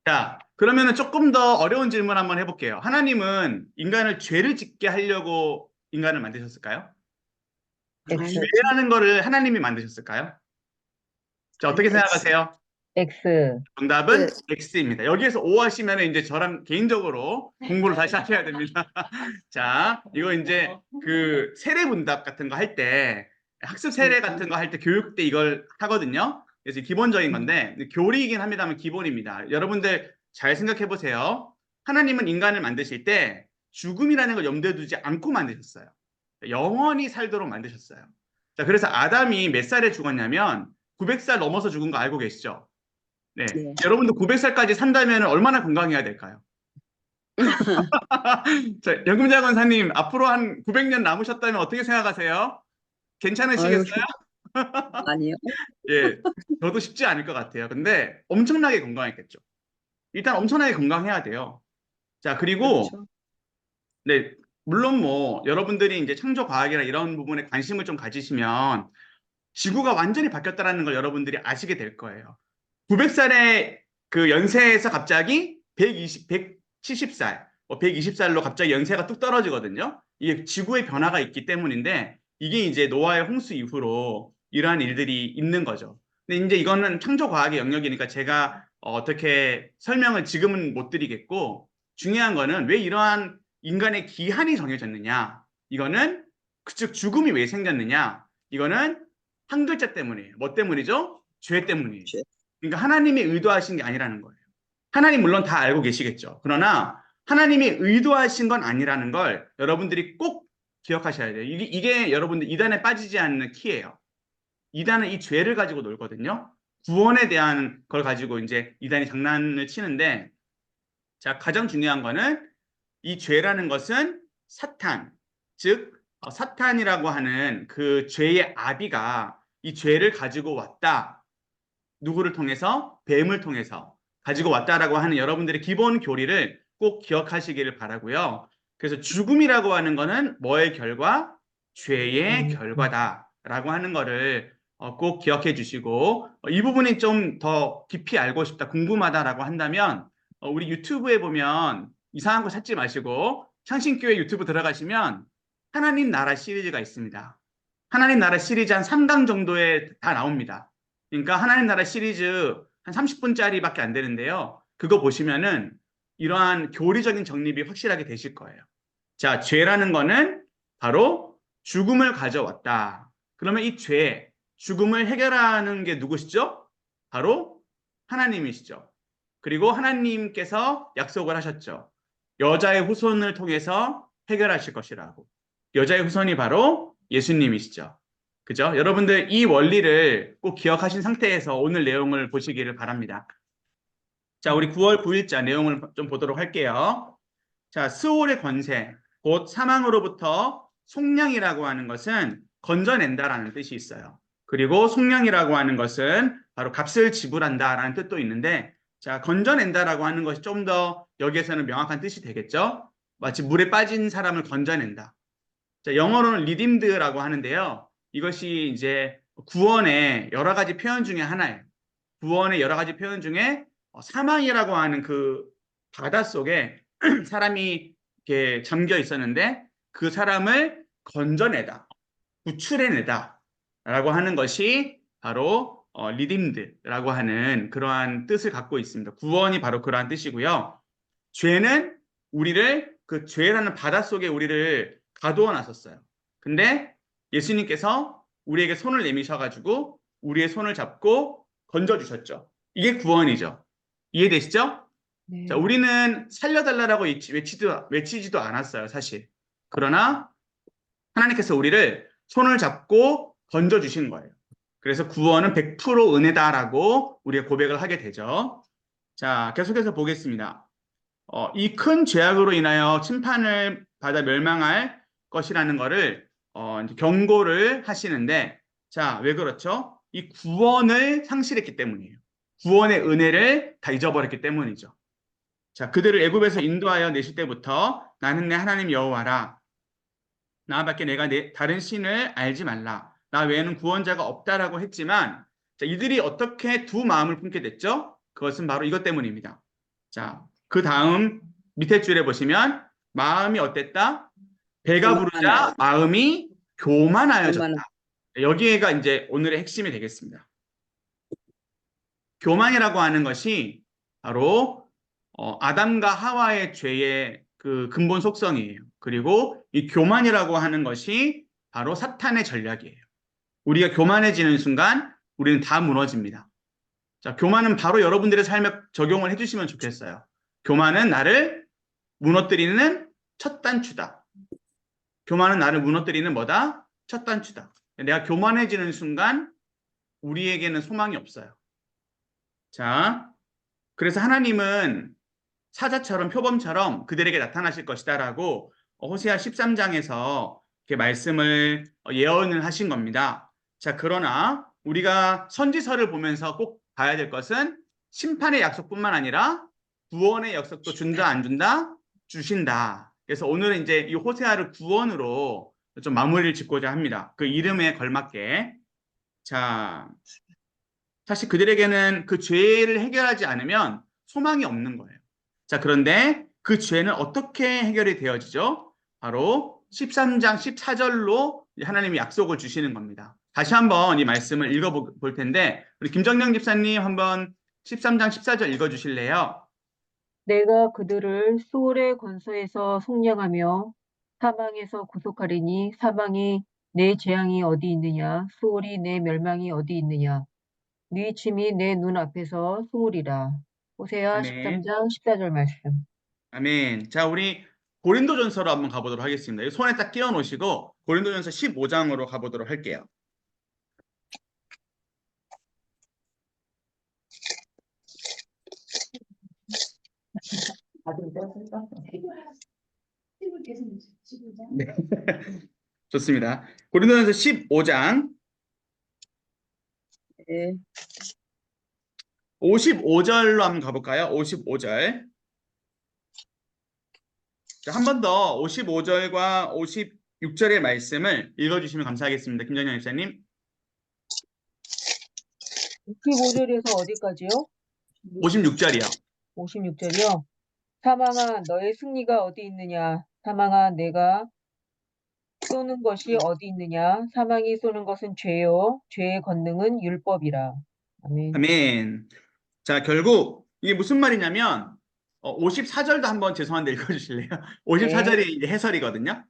자, 그러면은 조금 더 어려운 질문 한번 해볼게요. 하나님은 인간을 죄를 짓게 하려고 인간을 만드셨을까요? X, 죄라는 거를 하나님이 만드셨을까요? 자, 어떻게 X. 생각하세요? X, 정답은 X입니다. 여기에서 O 하시면 이제 저랑 개인적으로 공부를 다시 하셔야 됩니다. 자, 이거 이제 그 세례 문답 같은 거 할 때, 학습 세례 같은 거 할 때 교육 때 이걸 하거든요. 그래서 기본적인 건데, 교리이긴 합니다만 기본입니다. 여러분들 잘 생각해 보세요. 하나님은 인간을 만드실 때 죽음이라는 걸 염두에 두지 않고 만드셨어요. 영원히 살도록 만드셨어요. 자, 그래서 아담이 몇 살에 죽었냐면 900살 넘어서 죽은 거 알고 계시죠? 네. 네. 여러분도 900살까지 산다면 얼마나 건강해야 될까요? 자, 연금자 권사님, 앞으로 한 900년 남으셨다면 어떻게 생각하세요? 아유, 괜찮으시겠어요? 아니요. 예, 저도 쉽지 않을 것 같아요. 근데 엄청나게 건강했겠죠. 일단 엄청나게 건강해야 돼요. 자, 그리고 그렇죠. 네, 물론 뭐 여러분들이 이제 창조 과학이나 이런 부분에 관심을 좀 가지시면 지구가 완전히 바뀌었다라는 걸 여러분들이 아시게 될 거예요. 900살의 그 연세에서 갑자기 170살, 120살로 갑자기 연세가 뚝 떨어지거든요. 이게 지구의 변화가 있기 때문인데 이게 이제 노아의 홍수 이후로 이러한 일들이 있는 거죠. 근데 이제 이거는 창조 과학의 영역이니까 제가 어떻게 설명을 지금은 못 드리겠고 중요한 거는 왜 이러한 인간의 기한이 정해졌느냐? 이거는 즉 죽음이 왜 생겼느냐? 이거는 한 글자 때문이에요. 뭐 때문이죠? 죄 때문이에요. 죄. 그러니까 하나님이 의도하신 게 아니라는 거예요. 하나님 물론 다 알고 계시겠죠. 그러나 하나님이 의도하신 건 아니라는 걸 여러분들이 꼭 기억하셔야 돼요. 이게 여러분들 이단에 빠지지 않는 키예요. 이단은 이 죄를 가지고 놀거든요. 구원에 대한 걸 가지고 이제 이단이 장난을 치는데 자, 가장 중요한 거는 이 죄라는 것은 사탄, 즉 사탄이라고 하는 그 죄의 아비가 이 죄를 가지고 왔다. 누구를 통해서? 뱀을 통해서 가지고 왔다라고 하는 여러분들의 기본 교리를 꼭 기억하시기를 바라고요. 그래서 죽음이라고 하는 거는 뭐의 결과? 죄의 결과다라고 하는 거를 꼭 기억해 주시고 이 부분이 좀 더 깊이 알고 싶다, 궁금하다라고 한다면 우리 유튜브에 보면 이상한 거 찾지 마시고 창신교회 유튜브 들어가시면 하나님 나라 시리즈가 있습니다. 하나님 나라 시리즈 한 3강 정도에 다 나옵니다. 그러니까 하나님 나라 시리즈 한 30분짜리밖에 안 되는데요. 그거 보시면은 이러한 교리적인 정립이 확실하게 되실 거예요. 자, 죄라는 거는 바로 죽음을 가져왔다. 그러면 이 죄, 죽음을 해결하는 게 누구시죠? 바로 하나님이시죠. 그리고 하나님께서 약속을 하셨죠. 여자의 후손을 통해서 해결하실 것이라고. 여자의 후손이 바로 예수님이시죠. 그죠? 여러분들 이 원리를 꼭 기억하신 상태에서 오늘 내용을 보시기를 바랍니다. 자, 우리 9월 9일자 내용을 좀 보도록 할게요. 자, 스올의 권세, 곧 사망으로부터 속량이라고 하는 것은 건져낸다라는 뜻이 있어요. 그리고 속량이라고 하는 것은 바로 값을 지불한다라는 뜻도 있는데 자, 건져낸다라고 하는 것이 좀 더 여기에서는 명확한 뜻이 되겠죠? 마치 물에 빠진 사람을 건져낸다. 자, 영어로는 redeemed라고 하는데요. 이것이 이제 구원의 여러 가지 표현 중에 하나예요. 구원의 여러 가지 표현 중에 사망이라고 하는 그 바다 속에 사람이 이렇게 잠겨 있었는데 그 사람을 건져내다, 구출해내다 라고 하는 것이 바로 redeemed라고 하는 그러한 뜻을 갖고 있습니다. 구원이 바로 그러한 뜻이고요. 죄는 우리를 그 죄라는 바다 속에 우리를 가두어 놨었어요. 근데 예수님께서 우리에게 손을 내미셔가지고 우리의 손을 잡고 건져주셨죠. 이게 구원이죠. 이해되시죠? 네. 자, 우리는 살려달라고 외치지도 않았어요, 사실. 그러나 하나님께서 우리를 손을 잡고 건져주신 거예요. 그래서 구원은 100% 은혜다라고 우리가 고백을 하게 되죠. 자, 계속해서 보겠습니다. 이 큰 죄악으로 인하여 심판을 받아 멸망할 것이라는 것을 이제 경고를 하시는데 자, 왜 그렇죠? 이 구원을 상실했기 때문이에요. 구원의 은혜를 다 잊어버렸기 때문이죠. 자, 그들을 애굽에서 인도하여 내실 때부터 나는 내 하나님 여호와라. 나밖에 내가 다른 신을 알지 말라. 나 외에는 구원자가 없다라고 했지만 자, 이들이 어떻게 두 마음을 품게 됐죠? 그것은 바로 이것 때문입니다. 자, 그 다음 밑에 줄에 보시면 마음이 어땠다? 배가 부르자 마음이 교만하여졌다. 여기가 이제 오늘의 핵심이 되겠습니다. 교만이라고 하는 것이 바로 아담과 하와의 죄의 그 근본 속성이에요. 그리고 이 교만이라고 하는 것이 바로 사탄의 전략이에요. 우리가 교만해지는 순간 우리는 다 무너집니다. 자, 교만은 바로 여러분들의 삶에 적용을 해주시면 좋겠어요. 교만은 나를 무너뜨리는 첫 단추다. 교만은 나를 무너뜨리는 뭐다? 첫 단추다. 내가 교만해지는 순간 우리에게는 소망이 없어요. 자, 그래서 하나님은 사자처럼 표범처럼 그들에게 나타나실 것이다라고 호세아 13장에서 이렇게 말씀을 예언을 하신 겁니다. 자, 그러나 우리가 선지서를 보면서 꼭 봐야 될 것은 심판의 약속뿐만 아니라 구원의 약속도 준다 안 준다? 주신다. 그래서 오늘은 이제 이 호세아를 구원으로 좀 마무리를 짓고자 합니다. 그 이름에 걸맞게. 자, 사실 그들에게는 그 죄를 해결하지 않으면 소망이 없는 거예요. 자, 그런데 그 죄는 어떻게 해결이 되어지죠? 바로 13장 14절로 하나님이 약속을 주시는 겁니다. 다시 한번 이 말씀을 읽어볼 텐데 우리 김정령 집사님 한번 13장 14절 읽어주실래요? 내가 그들을 수월의 권소에서 속량하며 사망에서 구속하리니 사망이 내 재앙이 어디 있느냐 수월이 내 멸망이 어디 있느냐 네 침이 내 눈 앞에서 스물이라. 호세아 아멘. 13장 14절 말씀. 아멘. 자, 우리 고린도전서로 한번 가보도록 하겠습니다. 손에 딱 끼워 놓으시고 고린도전서 15장으로 가보도록 할게요. 네. 좋습니다. 고린도전서 15장 네. 55절로 한번 가볼까요? 55절. 한 번 더 55절과 56절의 말씀을 읽어주시면 감사하겠습니다. 김정현 목사님. 15절에서 어디까지요? 56절이요. 56절이요. 사망아 너의 승리가 어디 있느냐 사망아 내가 쏘는 것이 어디 있느냐 사망이 쏘는 것은 죄요 죄의 권능은 율법이라. 아멘. 아멘. 자, 결국 이게 무슨 말이냐면 54절도 한번 죄송한데 읽어주실래요? 54절이 해설이거든요.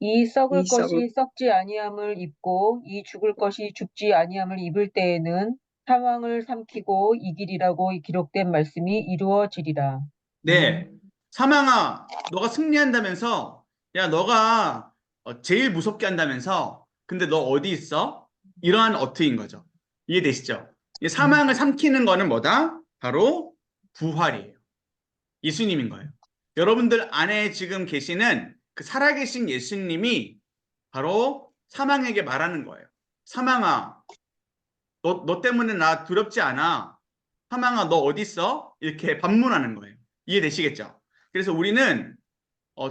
이 썩을 이 썩을 것이 썩지 아니함을 입고 이 죽을 것이 죽지 아니함을 입을 때에는 사망을 삼키고 이기리라고 기록된 말씀이 이루어지리라. 네. 사망아, 너가 승리한다면서, 야, 너가 제일 무섭게 한다면서, 근데 너 어디 있어? 이러한 어투인 거죠. 이해되시죠? 이 사망을 삼키는 거는 뭐다? 바로 부활이에요. 예수님인 거예요. 여러분들 안에 지금 계시는 그 살아계신 예수님이 바로 사망에게 말하는 거예요. 사망아, 너 때문에 나 두렵지 않아. 사망아, 너 어디 있어? 이렇게 반문하는 거예요. 이해되시겠죠? 그래서 우리는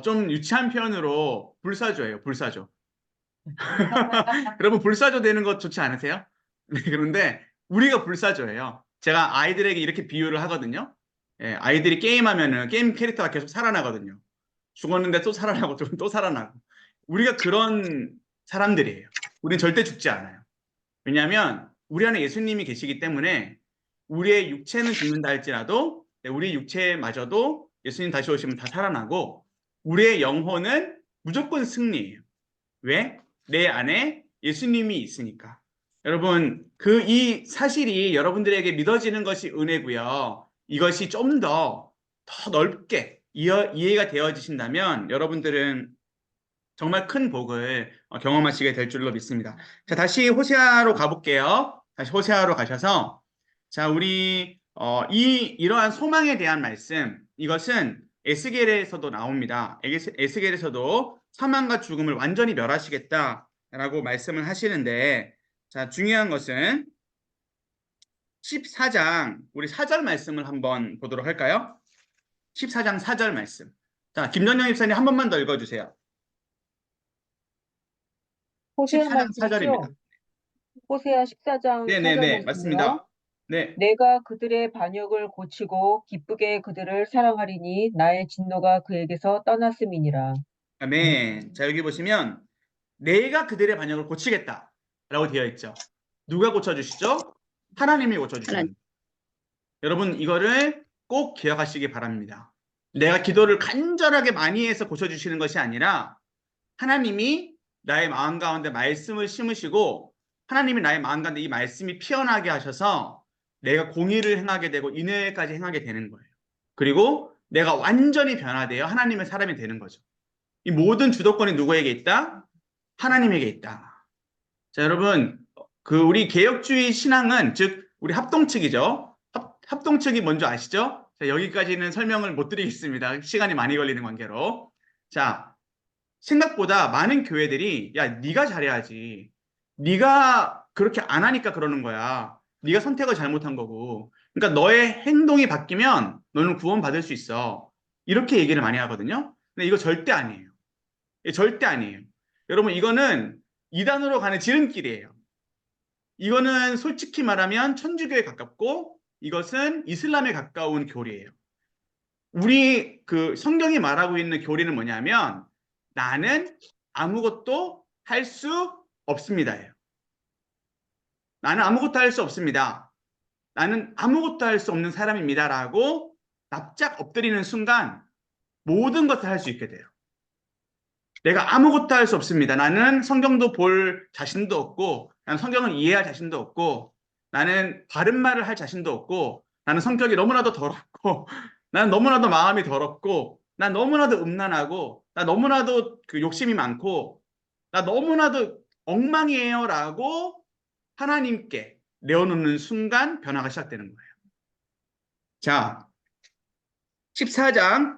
좀 유치한 표현으로 불사조예요. 불사조. 여러분 불사조 되는 거 좋지 않으세요? 네, 그런데 우리가 불사조예요. 제가 아이들에게 이렇게 비유를 하거든요. 예, 아이들이 게임하면은 게임 캐릭터가 계속 살아나거든요. 죽었는데 또 살아나고 또 살아나고. 우리가 그런 사람들이에요. 우리는 절대 죽지 않아요. 왜냐하면 우리 안에 예수님이 계시기 때문에 우리의 육체는 죽는다 할지라도 우리 육체마저도 예수님 다시 오시면 다 살아나고 우리의 영혼은 무조건 승리예요. 왜? 내 안에 예수님이 있으니까. 여러분, 이 사실이 여러분들에게 믿어지는 것이 은혜고요. 이것이 좀 더 넓게 이해가 되어지신다면 여러분들은 정말 큰 복을 경험하시게 될 줄로 믿습니다. 자, 다시 호세아로 가볼게요. 다시 호세아로 가셔서 자, 우리 이러한 소망에 대한 말씀, 이것은 에스겔에서도 나옵니다. 에스겔에서도 사망과 죽음을 완전히 멸하시겠다라고 말씀을 하시는데, 자, 중요한 것은 14장 우리 4절 말씀을 한번 보도록 할까요? 14장 4절 말씀. 자, 김전영 입사님 한 번만 더 읽어주세요. 호세아 14장 4절입니다. 말씀이죠? 호세아 14장 4절 네네네, 말씀이요. 맞습니다. 네. 내가 그들의 반역을 고치고 기쁘게 그들을 사랑하리니 나의 진노가 그에게서 떠났음이니라. 아멘. 자, 여기 보시면 내가 그들의 반역을 고치겠다라고 되어 있죠. 누가 고쳐주시죠? 하나님이 고쳐주십니다. 여러분 이거를 꼭 기억하시기 바랍니다. 내가 기도를 간절하게 많이 해서 고쳐주시는 것이 아니라 하나님이 나의 마음 가운데 말씀을 심으시고 하나님이 나의 마음 가운데 이 말씀이 피어나게 하셔서 내가 공의를 행하게 되고 인회까지 행하게 되는 거예요. 그리고 내가 완전히 변화되어 하나님의 사람이 되는 거죠. 이 모든 주도권이 누구에게 있다? 하나님에게 있다. 자, 여러분 우리 개혁주의 신앙은 즉 우리 합동측이죠. 합동측이 뭔지 아시죠? 자, 여기까지는 설명을 못 드리겠습니다. 시간이 많이 걸리는 관계로. 자, 생각보다 많은 교회들이 야, 네가 잘해야지. 네가 그렇게 안 하니까 그러는 거야. 네가 선택을 잘못한 거고. 그러니까 너의 행동이 바뀌면 너는 구원받을 수 있어. 이렇게 얘기를 많이 하거든요. 근데 이거 절대 아니에요. 절대 아니에요. 여러분, 이거는 이단으로 가는 지름길이에요. 이거는 솔직히 말하면 천주교에 가깝고 이것은 이슬람에 가까운 교리예요. 우리 성경이 말하고 있는 교리는 뭐냐면 나는 아무것도 할 수 없습니다예요. 나는 아무것도 할 수 없습니다. 나는 아무것도 할 수 없는 사람입니다라고 납작 엎드리는 순간 모든 것을 할 수 있게 돼요. 내가 아무것도 할 수 없습니다. 나는 성경도 볼 자신도 없고, 나는 성경을 이해할 자신도 없고, 나는 바른 말을 할 자신도 없고, 나는 성격이 너무나도 더럽고, 나는 너무나도 마음이 더럽고, 난 너무나도 음란하고, 나 너무나도 욕심이 많고, 나 너무나도 엉망이에요라고 하나님께 내어놓는 순간 변화가 시작되는 거예요. 자, 14장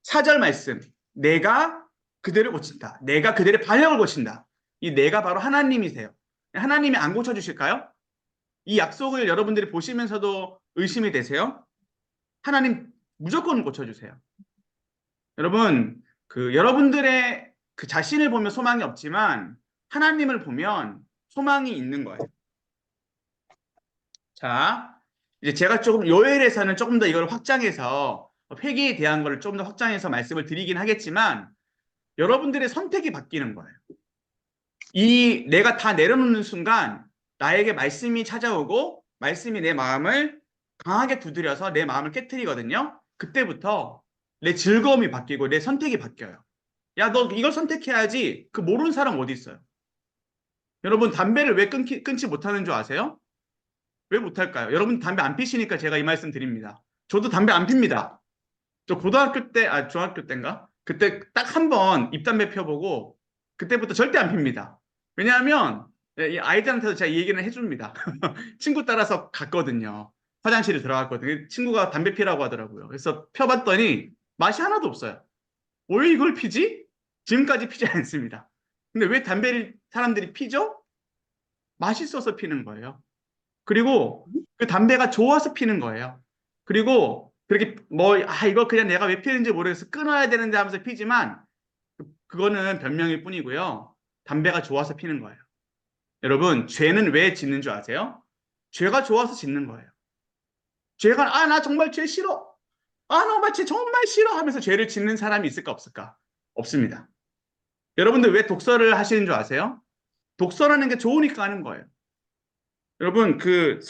4절 말씀. 내가 그들을 고친다. 내가 그들의 반역을 고친다. 이 내가 바로 하나님이세요. 하나님이 안 고쳐주실까요? 이 약속을 여러분들이 보시면서도 의심이 되세요? 하나님 무조건 고쳐주세요. 여러분, 여러분들의 자신을 보면 소망이 없지만 하나님을 보면 소망이 있는 거예요. 자, 이제 제가 조금 요엘에서는 조금 더 이걸 확장해서 회개에 대한 걸 좀 더 확장해서 말씀을 드리긴 하겠지만 여러분들의 선택이 바뀌는 거예요. 내가 다 내려놓는 순간 나에게 말씀이 찾아오고 말씀이 내 마음을 강하게 두드려서 내 마음을 깨트리거든요. 그때부터 내 즐거움이 바뀌고 내 선택이 바뀌어요. 야, 너 이걸 선택해야지. 모르는 사람 어디 있어요? 여러분, 담배를 왜 끊지 못하는 줄 아세요? 왜 못할까요? 여러분 담배 안 피시니까 제가 이 말씀 드립니다. 저도 담배 안 핍니다. 저 고등학교 때, 중학교 때인가? 그때 딱 한 번 입담배 펴보고 그때부터 절대 안 핍니다. 왜냐하면 이 아이들한테도 제가 이 얘기는 해줍니다. 친구 따라서 갔거든요. 화장실에 들어갔거든요. 친구가 담배 피라고 하더라고요. 그래서 펴봤더니 맛이 하나도 없어요. 왜 이걸 피지? 지금까지 피지 않습니다. 근데 왜 담배를 사람들이 피죠? 맛있어서 피는 거예요. 그리고 그 담배가 좋아서 피는 거예요. 그리고 그렇게 이거 그냥 내가 왜 피는지 모르겠어. 끊어야 되는데 하면서 피지만 그거는 변명일 뿐이고요. 담배가 좋아서 피는 거예요. 여러분, 죄는 왜 짓는 줄 아세요? 죄가 좋아서 짓는 거예요. 죄가 나 정말 죄 싫어. 나 정말 죄 정말 싫어 하면서 죄를 짓는 사람이 있을까 없을까? 없습니다. 여러분들 왜 독서를 하시는 줄 아세요? 독서라는 게 좋으니까 하는 거예요. 여러분, 우리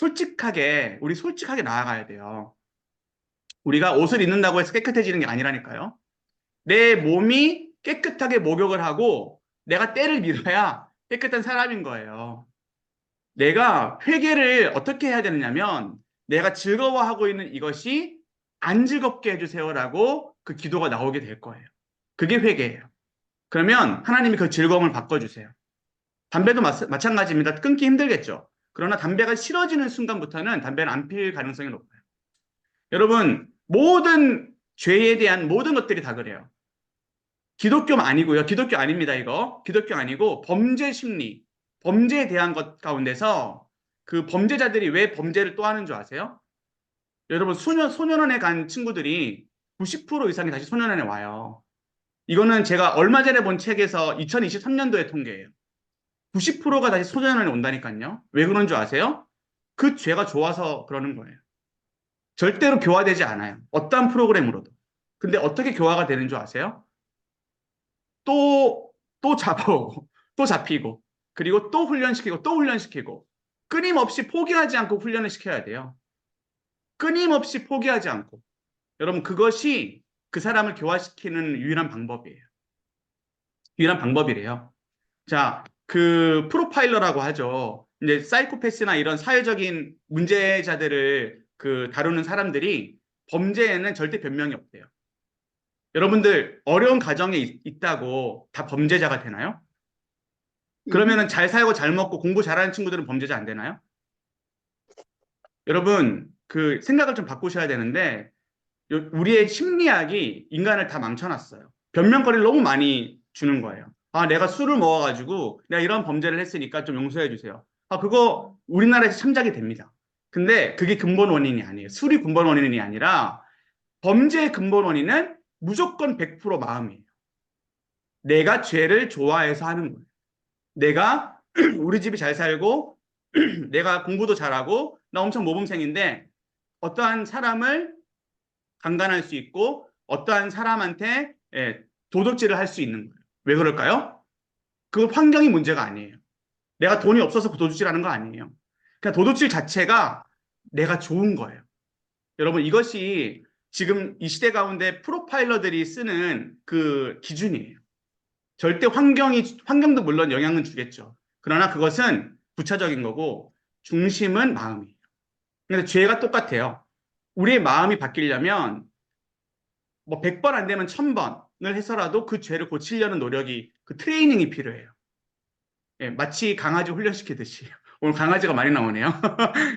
솔직하게 나아가야 돼요. 우리가 옷을 입는다고 해서 깨끗해지는 게 아니라니까요. 내 몸이 깨끗하게 목욕을 하고 내가 때를 밀어야 깨끗한 사람인 거예요. 내가 회개를 어떻게 해야 되느냐면 내가 즐거워하고 있는 이것이 안 즐겁게 해주세요라고 그 기도가 나오게 될 거예요. 그게 회개예요. 그러면 하나님이 그 즐거움을 바꿔주세요. 담배도 마찬가지입니다. 끊기 힘들겠죠. 그러나 담배가 싫어지는 순간부터는 담배는 안 필 가능성이 높아요. 여러분, 모든 죄에 대한 모든 것들이 다 그래요. 기독교 아니고요. 기독교 아닙니다, 이거. 기독교 아니고 범죄 심리, 범죄에 대한 것 가운데서 그 범죄자들이 왜 범죄를 또 하는 줄 아세요? 여러분, 소년원에 간 친구들이 90% 이상이 다시 소년원에 와요. 이거는 제가 얼마 전에 본 책에서 2023년도의 통계예요. 90%가 다시 소년원에 온다니까요. 왜 그런 줄 아세요? 그 죄가 좋아서 그러는 거예요. 절대로 교화되지 않아요. 어떠한 프로그램으로도. 근데 어떻게 교화가 되는 줄 아세요? 또 잡아오고, 또 잡히고, 그리고 또 훈련시키고, 또 훈련시키고, 끊임없이 포기하지 않고 훈련을 시켜야 돼요. 끊임없이 포기하지 않고. 여러분, 그것이 그 사람을 교화시키는 유일한 방법이에요. 유일한 방법이래요. 자, 프로파일러라고 하죠. 이제 사이코패스나 이런 사회적인 문제자들을 다루는 사람들이 범죄에는 절대 변명이 없대요. 여러분들 어려운 가정에 있다고 다 범죄자가 되나요? 그러면은 잘 살고 잘 먹고 공부 잘하는 친구들은 범죄자 안 되나요? 여러분, 그 생각을 좀 바꾸셔야 되는데, 우리의 심리학이 인간을 다 망쳐놨어요. 변명거리를 너무 많이 주는 거예요. 아, 내가 술을 먹어가지고 내가 이런 범죄를 했으니까 좀 용서해 주세요. 아, 그거 우리나라에서 참작이 됩니다. 근데 그게 근본 원인이 아니에요. 술이 근본 원인이 아니라 범죄의 근본 원인은 무조건 100% 마음이에요. 내가 죄를 좋아해서 하는 거예요. 내가 우리 집이 잘 살고 내가 공부도 잘하고 나 엄청 모범생인데 어떠한 사람을 강간할 수 있고 어떠한 사람한테 도둑질을 할 수 있는 거예요. 왜 그럴까요? 그 환경이 문제가 아니에요. 내가 돈이 없어서 도둑질하는 거 아니에요. 그냥 도둑질 자체가 내가 좋은 거예요. 여러분, 이것이 지금 이 시대 가운데 프로파일러들이 쓰는 그 기준이에요. 절대 환경도 물론 영향은 주겠죠. 그러나 그것은 부차적인 거고 중심은 마음이에요. 근데 죄가 똑같아요. 우리의 마음이 바뀌려면 뭐 100번 안 되면 1000번을 해서라도 그 죄를 고치려는 노력이, 그 트레이닝이 필요해요. 예, 마치 강아지 훈련시키듯이. 오늘 강아지가 많이 나오네요.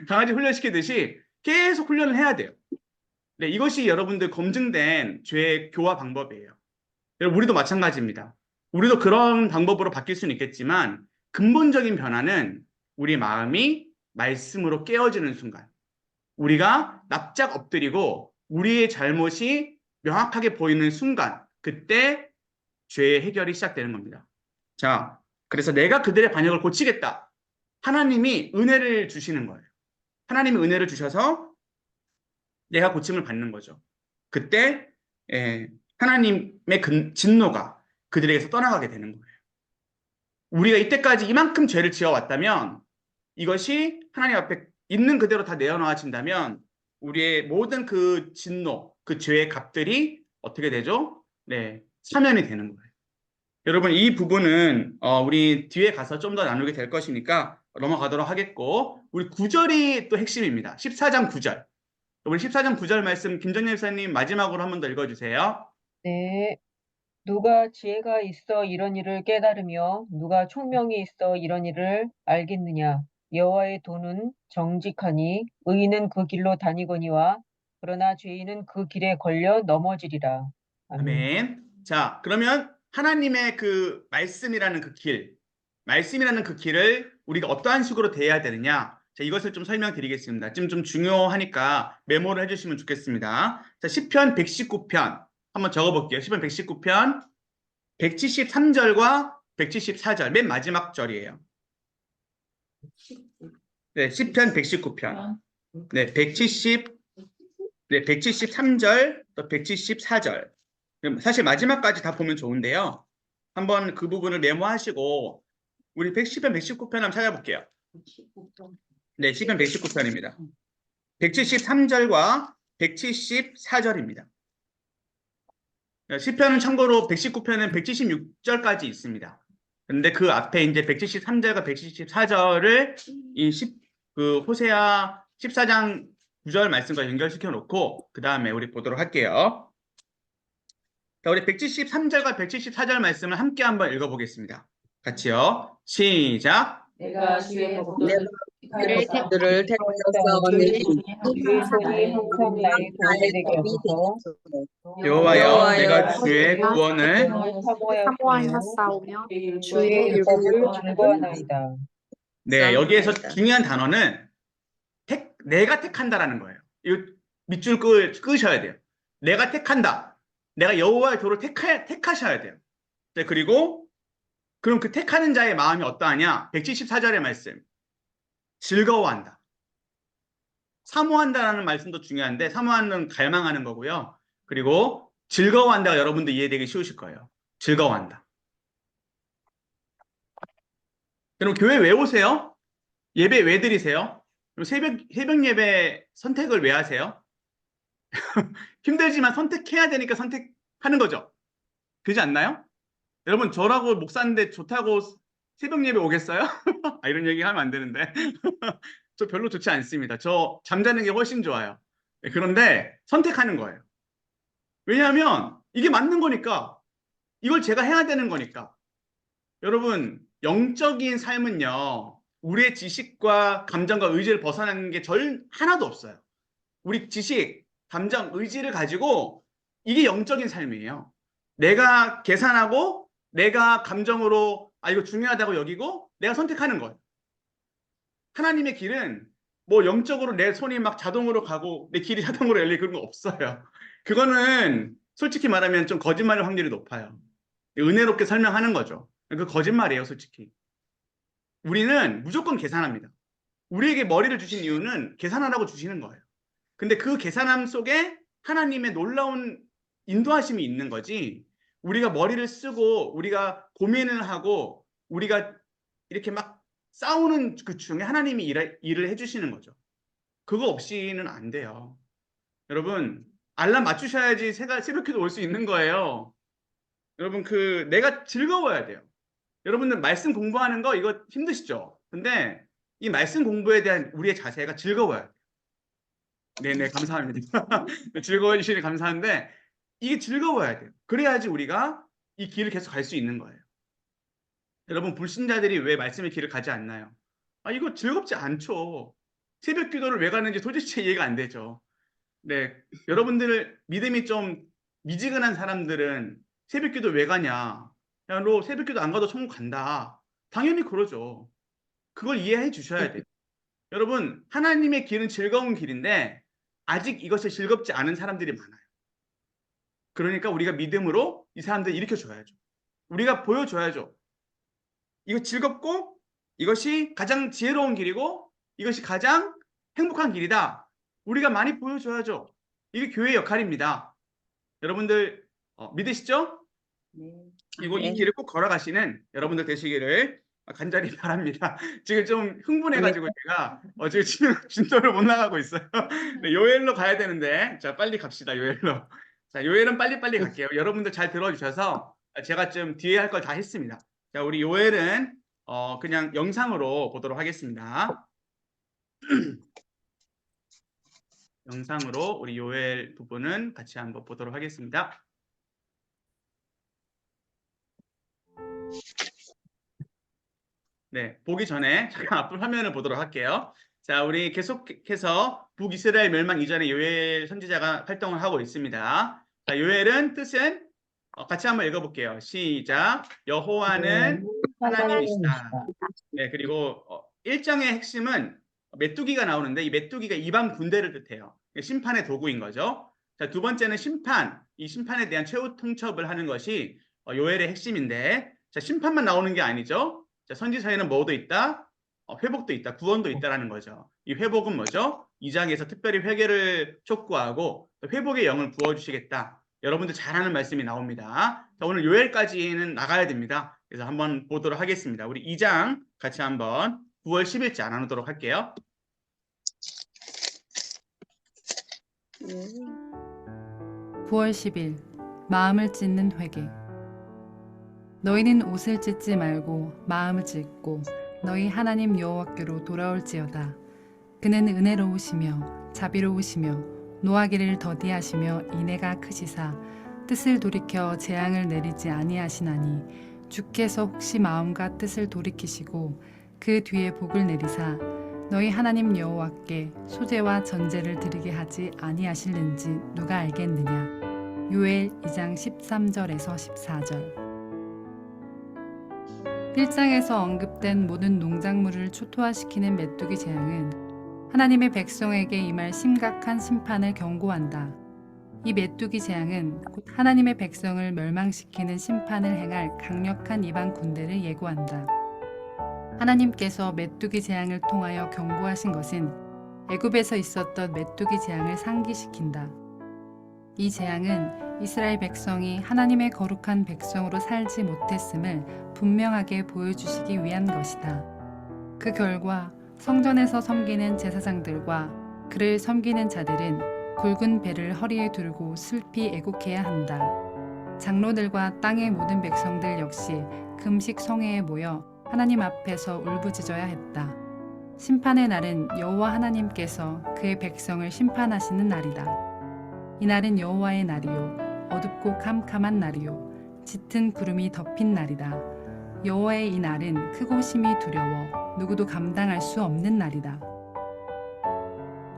강아지 훈련시키듯이 계속 훈련을 해야 돼요. 네, 이것이 여러분들 검증된 죄의 교화 방법이에요. 여러분, 우리도 마찬가지입니다. 우리도 그런 방법으로 바뀔 수는 있겠지만 근본적인 변화는 우리 마음이 말씀으로 깨어지는 순간, 우리가 납작 엎드리고 우리의 잘못이 명확하게 보이는 순간, 그때 죄의 해결이 시작되는 겁니다. 자, 그래서 내가 그들의 반역을 고치겠다. 하나님이 은혜를 주시는 거예요. 하나님이 은혜를 주셔서 내가 고침을 받는 거죠. 그때 하나님의 진노가 그들에게서 떠나가게 되는 거예요. 우리가 이때까지 이만큼 죄를 지어왔다면 이것이 하나님 앞에 있는 그대로 다 내어놓아진다면 우리의 모든 그 진노, 그 죄의 값들이 어떻게 되죠? 네, 사면이 되는 거예요. 여러분, 이 부분은 우리 뒤에 가서 좀 더 나누게 될 것이니까 넘어가도록 하겠고, 우리 9절이 또 핵심입니다. 14장 9절. 우리 14장 9절 말씀 김정일 목사님 마지막으로 한 번 더 읽어주세요. 네. 누가 지혜가 있어 이런 일을 깨달으며 누가 총명이 있어 이런 일을 알겠느냐? 여호와의 도는 정직하니 의인은 그 길로 다니거니와 그러나 죄인은 그 길에 걸려 넘어지리라. 아멘. 아멘. 자, 그러면 하나님의 그 말씀이라는 그 길, 말씀이라는 그 길을 우리가 어떠한 식으로 대해야 되느냐? 자, 이것을 좀 설명드리겠습니다. 지금 좀 중요하니까 메모를 해주시면 좋겠습니다. 자, 시편 119편 한번 적어볼게요. 시편 119편 173절과 174절 맨 마지막 절이에요. 네, 시편 119편. 네, 173절 또 174절. 사실 마지막까지 다 보면 좋은데요. 한번 그 부분을 메모하시고 우리 시편 119편 한번 찾아볼게요. 네, 시편 119편입니다. 173절과 174절입니다. 시편은 참고로 119편은 176절까지 있습니다. 근데 그 앞에 이제 173절과 174절을 그 호세아 14장 9절 말씀과 연결시켜 놓고 그 다음에 우리 보도록 할게요. 자, 우리 173절과 174절 말씀을 함께 한번 읽어보겠습니다. 같이요. 시작. 내가 주의 내가 복들을 그들을 택하여서 주의 주의 손이 항상 나의 도움이 되게 하소서. 여호와여, 내가 주의 구원을 사모하여 싸우며 주의 율법을 즐거워하나이다. 네, 여기에서 중요한 단어는 내가 택한다라는 거예요. 이거 밑줄 끄셔야 돼요. 내가 택한다. 내가 여호와의 도를 택하셔야 돼요. 네, 그리고 그럼 그 택하는 자의 마음이 어떠하냐? 174절의 말씀. 즐거워한다. 사모한다라는 말씀도 중요한데 사모하는 갈망하는 거고요. 그리고 즐거워한다가 여러분들 이해되기 쉬우실 거예요. 즐거워한다. 그럼 교회 왜 오세요? 예배 왜 드리세요? 그럼 새벽 예배 선택을 왜 하세요? 힘들지만 선택해야 되니까 선택하는 거죠. 그렇지 않나요? 여러분, 저라고 목사인데 좋다고 새벽 예배 오겠어요? 아, 이런 얘기 하면 안 되는데. 저 별로 좋지 않습니다. 저 잠자는 게 훨씬 좋아요. 그런데 선택하는 거예요. 왜냐하면 이게 맞는 거니까. 이걸 제가 해야 되는 거니까. 여러분, 영적인 삶은요, 우리의 지식과 감정과 의지를 벗어나는 게 하나도 없어요. 우리 지식, 감정, 의지를 가지고 이게 영적인 삶이에요. 내가 계산하고 내가 감정으로 이거 중요하다고 여기고 내가 선택하는 거예요. 하나님의 길은 뭐 영적으로 내 손이 막 자동으로 가고 내 길이 자동으로 열리고 그런 거 없어요. 그거는 솔직히 말하면 좀 거짓말일 확률이 높아요. 은혜롭게 설명하는 거죠. 그 거짓말이에요, 솔직히. 우리는 무조건 계산합니다. 우리에게 머리를 주신 이유는 계산하라고 주시는 거예요. 근데 그 계산함 속에 하나님의 놀라운 인도하심이 있는 거지, 우리가 머리를 쓰고 우리가 고민을 하고 우리가 이렇게 막 싸우는 그 중에 하나님이 일을 해주시는 거죠. 그거 없이는 안 돼요. 여러분, 알람 맞추셔야지 새벽기도 올 수 있는 거예요. 여러분, 내가 즐거워야 돼요. 여러분들 말씀 공부하는 거 이거 힘드시죠? 근데 이 말씀 공부에 대한 우리의 자세가 즐거워요. 네네, 감사합니다. 즐거워 주시니 감사한데 이게 즐거워야 돼요. 그래야지 우리가 이 길을 계속 갈 수 있는 거예요. 여러분, 불신자들이 왜 말씀의 길을 가지 않나요? 이거 즐겁지 않죠. 새벽 기도를 왜 가는지 도대체 이해가 안 되죠. 네, 여러분들 믿음이 좀 미지근한 사람들은 새벽 기도 왜 가냐? 야, 너 새벽 기도 안 가도 천국 간다. 당연히 그러죠. 그걸 이해해 주셔야 돼요. 여러분, 하나님의 길은 즐거운 길인데 아직 이것이 즐겁지 않은 사람들이 많아요. 그러니까 우리가 믿음으로 이 사람들 일으켜줘야죠. 우리가 보여줘야죠. 이거 즐겁고 이것이 가장 지혜로운 길이고 이것이 가장 행복한 길이다. 우리가 많이 보여줘야죠. 이게 교회의 역할입니다. 여러분들 믿으시죠? 네. 그리고 이 네. 길을 꼭 걸어가시는 여러분들 되시기를 간절히 바랍니다. 지금 좀 흥분해가지고 제가 지금 진도를 못 나가고 있어요. 네, 요엘로 가야 되는데 자, 빨리 갑시다. 요엘로. 자, 요엘은 빨리빨리 갈게요. 여러분들 잘 들어주셔서 제가 좀 뒤에 할 걸 다 했습니다. 자, 우리 요엘은 그냥 영상으로 보도록 하겠습니다. 영상으로 우리 요엘 부분은 같이 한번 보도록 하겠습니다. 네, 보기 전에 잠깐 앞으로 화면을 보도록 할게요. 자, 우리 계속해서 북이스라엘 멸망 이전에 요엘 선지자가 활동을 하고 있습니다. 자, 요엘은 뜻은 같이 한번 읽어볼게요. 시작. 여호와는 하나님이시다. 네, 그리고 1장의 핵심은 메뚜기가 나오는데 이 메뚜기가 이방 군대를 뜻해요. 심판의 도구인 거죠. 자, 두 번째는 심판. 이 심판에 대한 최후 통첩을 하는 것이 요엘의 핵심인데, 자, 심판만 나오는 게 아니죠. 자, 선지서에는 뭐도 있다? 회복도 있다. 구원도 있다라는 거죠. 이 회복은 뭐죠? 2장에서 특별히 회개를 촉구하고 회복의 영을 부어주시겠다. 여러분들 잘 아는 말씀이 나옵니다. 자, 오늘 요엘까지는 나가야 됩니다. 그래서 한번 보도록 하겠습니다. 우리 2장 같이 한번 9월 10일째 나누도록 할게요. 네. 9월 10일 마음을 찢는 회개. 너희는 옷을 찢지 말고 마음을 찢고 너희 하나님 여호와께로 돌아올지어다. 그는 은혜로우시며 자비로우시며 노하기를 더디하시며 인애가 크시사 뜻을 돌이켜 재앙을 내리지 아니하시나니 주께서 혹시 마음과 뜻을 돌이키시고 그 뒤에 복을 내리사 너희 하나님 여호와께 소제와 전제를 드리게 하지 아니하실는지 누가 알겠느냐. 요엘 2장 13절에서 14절. 1장에서 언급된 모든 농작물을 초토화시키는 메뚜기 재앙은 하나님의 백성에게 임할 심각한 심판을 경고한다. 이 메뚜기 재앙은 곧 하나님의 백성을 멸망시키는 심판을 행할 강력한 이방 군대를 예고한다. 하나님께서 메뚜기 재앙을 통하여 경고하신 것은 애굽에서 있었던 메뚜기 재앙을 상기시킨다. 이 재앙은 이스라엘 백성이 하나님의 거룩한 백성으로 살지 못했음을 분명하게 보여주시기 위한 것이다. 그 결과 성전에서 섬기는 제사장들과 그를 섬기는 자들은 굵은 배를 허리에 두르고 슬피 애곡해야 한다. 장로들과 땅의 모든 백성들 역시 금식 성회에 모여 하나님 앞에서 울부짖어야 했다. 심판의 날은 여호와 하나님께서 그의 백성을 심판하시는 날이다. 이 날은 여호와의 날이요 어둡고 캄캄한 날이요 짙은 구름이 덮인 날이다. 여호와의 이 날은 크고 심히 두려워 누구도 감당할 수 없는 날이다.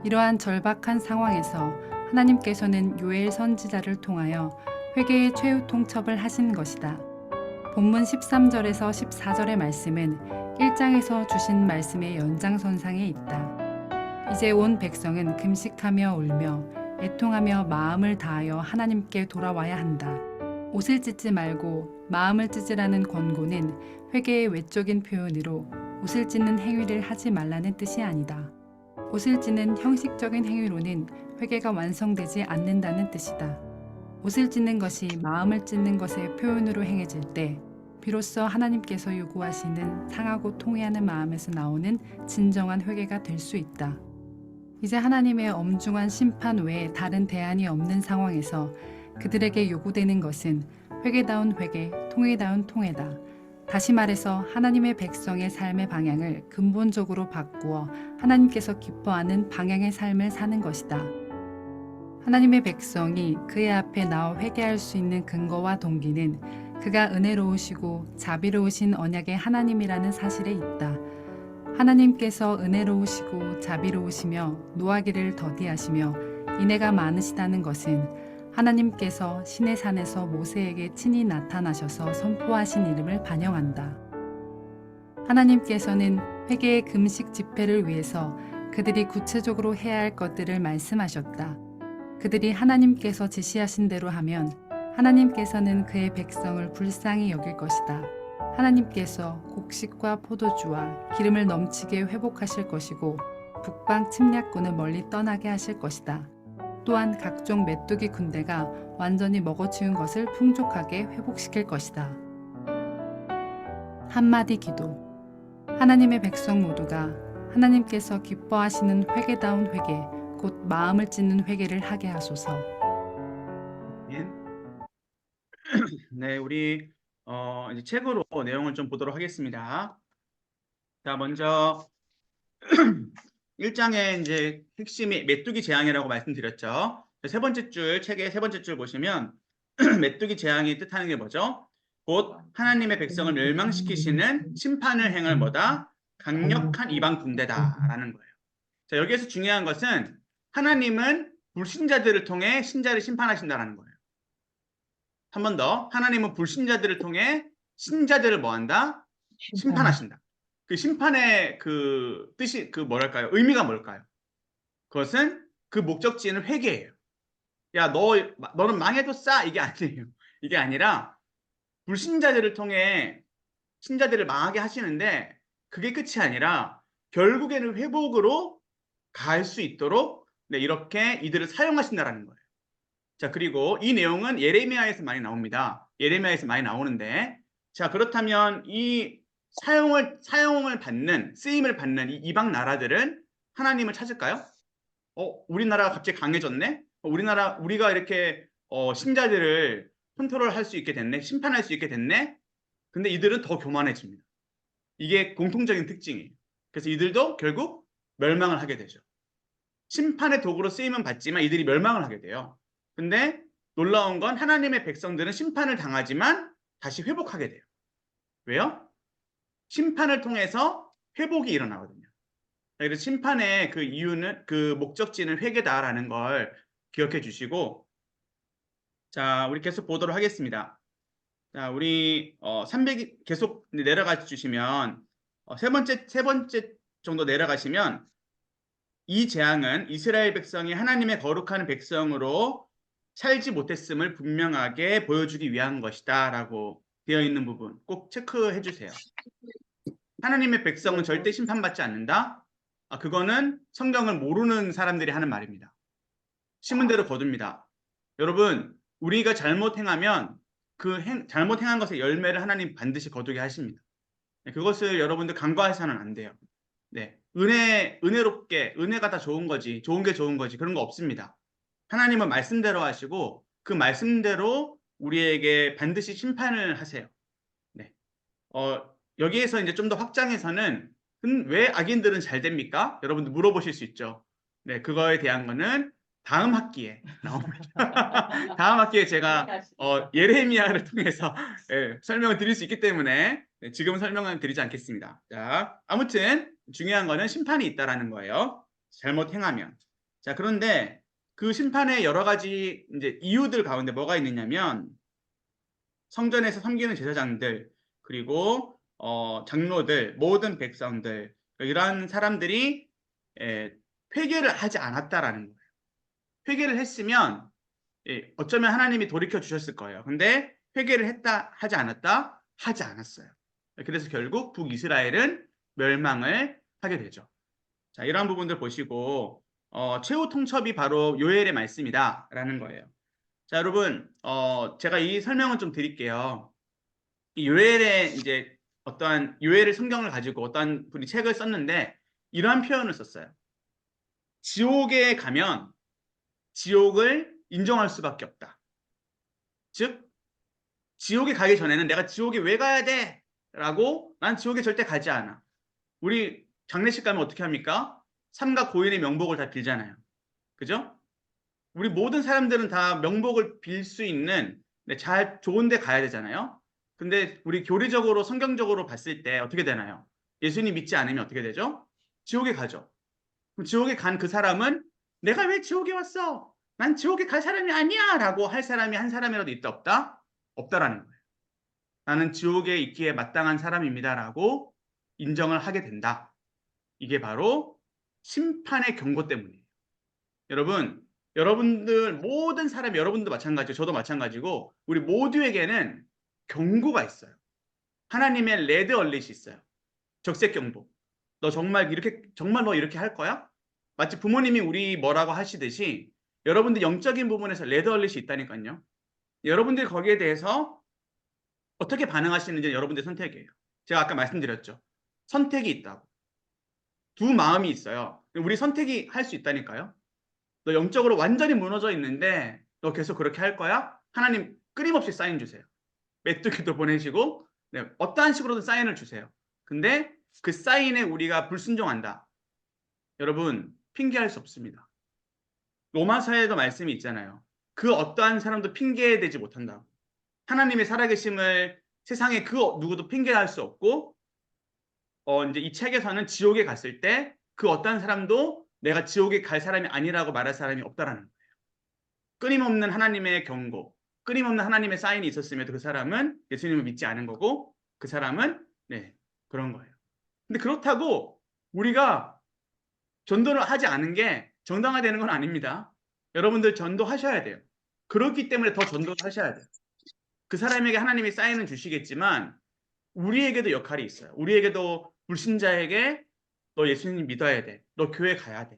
이러한 절박한 상황에서 하나님께서는 요엘 선지자를 통하여 회개의 최후 통첩을 하신 것이다. 본문 13절에서 14절의 말씀은 1장에서 주신 말씀의 연장선상에 있다. 이제 온 백성은 금식하며 울며 애통하며 마음을 다하여 하나님께 돌아와야 한다. 옷을 찢지 말고 마음을 찢으라는 권고는 회개의 외적인 표현으로 옷을 찢는 행위를 하지 말라는 뜻이 아니다. 옷을 찢는 형식적인 행위로는 회개가 완성되지 않는다는 뜻이다. 옷을 찢는 것이 마음을 찢는 것의 표현으로 행해질 때 비로소 하나님께서 요구하시는 상하고 통회하는 마음에서 나오는 진정한 회개가 될 수 있다. 이제 하나님의 엄중한 심판 외에 다른 대안이 없는 상황에서 그들에게 요구되는 것은 회개다운 회개, 통회다운 통회다. 다시 말해서 하나님의 백성의 삶의 방향을 근본적으로 바꾸어 하나님께서 기뻐하는 방향의 삶을 사는 것이다. 하나님의 백성이 그의 앞에 나와 회개할 수 있는 근거와 동기는 그가 은혜로우시고 자비로우신 언약의 하나님이라는 사실에 있다. 하나님께서 은혜로우시고 자비로우시며 노하기를 더디하시며 인애가 많으시다는 것은 하나님께서 시내 산에서 모세에게 친히 나타나셔서 선포하신 이름을 반영한다. 하나님께서는 회개의 금식 집회를 위해서 그들이 구체적으로 해야 할 것들을 말씀하셨다. 그들이 하나님께서 지시하신 대로 하면 하나님께서는 그의 백성을 불쌍히 여길 것이다. 하나님께서 곡식과 포도주와 기름을 넘치게 회복하실 것이고 북방 침략군을 멀리 떠나게 하실 것이다. 또한 각종 메뚜기 군대가 완전히 먹어치운 것을 풍족하게 회복시킬 것이다. 한마디 기도. 하나님의 백성 모두가 하나님께서 기뻐하시는 회개다운 회개, 곧 마음을 찢는 회개를 하게 하소서. 네, 우리 이제 책으로 내용을 좀 보도록 하겠습니다. 자, 먼저 1장에 이제 핵심이 메뚜기 재앙이라고 말씀드렸죠. 세 번째 줄, 책의 세 번째 줄 보시면 메뚜기 재앙이 뜻하는 게 뭐죠? 곧 하나님의 백성을 멸망시키시는 심판을 행할 뭐다? 강력한 이방 군대다라는 거예요. 자, 여기에서 중요한 것은 하나님은 불신자들을 통해 신자를 심판하신다라는 거예요. 한 번 더, 하나님은 불신자들을 통해 신자들을 뭐한다? 심판하신다. 그 심판의 그 뜻이 뭐랄까요? 의미가 뭘까요? 그것은 그 목적지는 회개예요. 야, 너는 망해도 싸, 이게 아니에요. 이게 아니라 불신자들을 통해 신자들을 망하게 하시는데 그게 끝이 아니라 결국에는 회복으로 갈 수 있도록 이렇게 이들을 사용하신다라는 거예요. 자, 그리고 이 내용은 예레미야에서 많이 나옵니다. 예레미야에서 많이 나오는데, 자, 그렇다면 이 사용을 받는, 쓰임을 받는 이 이방 나라들은 하나님을 찾을까요? 우리나라가 갑자기 강해졌네? 우리가 이렇게 신자들을 컨트롤할 수 있게 됐네? 심판할 수 있게 됐네? 근데 이들은 더 교만해집니다. 이게 공통적인 특징이에요. 그래서 이들도 결국 멸망을 하게 되죠. 심판의 도구로 쓰임은 받지만 이들이 멸망을 하게 돼요. 근데 놀라운 건 하나님의 백성들은 심판을 당하지만 다시 회복하게 돼요. 왜요? 심판을 통해서 회복이 일어나거든요. 그래서 심판의 그 이유는, 그 목적지는 회개다라는 걸 기억해 주시고, 자, 우리 계속 보도록 하겠습니다. 자, 우리 300 계속 내려가 주시면 세 번째 정도 내려가시면 이 재앙은 이스라엘 백성이 하나님의 거룩한 백성으로 살지 못했음을 분명하게 보여주기 위한 것이다 라고 되어 있는 부분 꼭 체크해 주세요. 하나님의 백성은 절대 심판받지 않는다? 그거는 성경을 모르는 사람들이 하는 말입니다. 심은 대로 거둡니다. 여러분, 우리가 잘못 행하면 잘못 행한 것의 열매를 하나님 반드시 거두게 하십니다. 그것을 여러분들 간과해서는 안 돼요. 네, 은혜롭게, 은혜가 다 좋은 거지, 좋은 게 좋은 거지, 그런 거 없습니다. 하나님은 말씀대로 하시고 그 말씀대로 우리에게 반드시 심판을 하세요. 네, 여기에서 이제 좀 더 확장해서는 왜 악인들은 잘 됩니까? 여러분들 물어보실 수 있죠. 네, 그거에 대한 거는 다음 학기에 나옵니다. 다음 학기에 제가 예레미야를 통해서 설명을 드릴 수 있기 때문에 지금 설명은 드리지 않겠습니다. 자, 아무튼 중요한 거는 심판이 있다라는 거예요. 잘못 행하면. 자, 그런데 그 심판의 여러 가지 이제 이유들 가운데 뭐가 있느냐면 성전에서 섬기는 제사장들 그리고 장로들 모든 백성들 이러한 사람들이 회개를 하지 않았다라는 거예요. 회개를 했으면 어쩌면 하나님이 돌이켜 주셨을 거예요. 근데 회개를 했다 하지 않았다 하지 않았어요. 그래서 결국 북이스라엘은 멸망을 하게 되죠. 자, 이러한 부분들 보시고 최후 통첩이 바로 요엘의 말씀이다라는 거예요. 자, 여러분 제가 이 설명을 좀 드릴게요. 이 요엘의 이제 어떠한 요엘의 성경을 가지고 어떠한 분이 책을 썼는데 이러한 표현을 썼어요. 지옥에 가면 지옥을 인정할 수밖에 없다. 즉 지옥에 가기 전에는 내가 지옥에 왜 가야 돼? 라고 난 지옥에 절대 가지 않아. 우리 장례식 가면 어떻게 합니까? 삼가 고인의 명복을 다 빌잖아요. 그죠? 우리 모든 사람들은 다 명복을 빌 수 있는 잘 좋은 데 가야 되잖아요. 근데 우리 교리적으로 성경적으로 봤을 때 어떻게 되나요? 예수님 믿지 않으면 어떻게 되죠? 지옥에 가죠. 그럼 지옥에 간 그 사람은 내가 왜 지옥에 왔어? 난 지옥에 갈 사람이 아니야 라고 할 사람이 한 사람이라도 있다 없다? 없다라는 거예요. 나는 지옥에 있기에 마땅한 사람입니다 라고 인정을 하게 된다. 이게 바로 심판의 경고 때문이에요. 여러분, 여러분들 모든 사람 여러분도 마찬가지고 저도 마찬가지고 우리 모두에게는 경고가 있어요. 하나님의 레드 얼릿이 있어요. 적색 경보. 너 정말 너 이렇게 할 거야? 마치 부모님이 우리 뭐라고 하시듯이 여러분들 영적인 부분에서 레드 얼릿이 있다니까요. 여러분들이 거기에 대해서 어떻게 반응하시는지 여러분들의 선택이에요. 제가 아까 말씀드렸죠. 선택이 있다고. 두 마음이 있어요. 우리 선택이 할 수 있다니까요. 너 영적으로 완전히 무너져 있는데 너 계속 그렇게 할 거야? 하나님 끊임없이 사인 주세요. 메뚜기도 보내시고 어떠한 식으로든 사인을 주세요. 근데 그 사인에 우리가 불순종한다. 여러분 핑계할 수 없습니다. 로마서에도 말씀이 있잖아요. 그 어떠한 사람도 핑계대지 못한다. 하나님의 살아계심을 세상에 그 누구도 핑계할 수 없고 이제 이 책에서는 지옥에 갔을 때 그 어떠한 사람도 내가 지옥에 갈 사람이 아니라고 말할 사람이 없다라는 거예요. 끊임없는 하나님의 경고, 끊임없는 하나님의 사인이 있었으면 그 사람은 예수님을 믿지 않은 거고 그 사람은 그런 거예요. 근데 그렇다고 우리가 전도를 하지 않은 게 정당화되는 건 아닙니다. 여러분들 전도하셔야 돼요. 그렇기 때문에 더 전도를 하셔야 돼요. 그 사람에게 하나님이 사인은 주시겠지만 우리에게도 역할이 있어요. 우리에게도 불신자에게 너 예수님 믿어야 돼. 너 교회 가야 돼.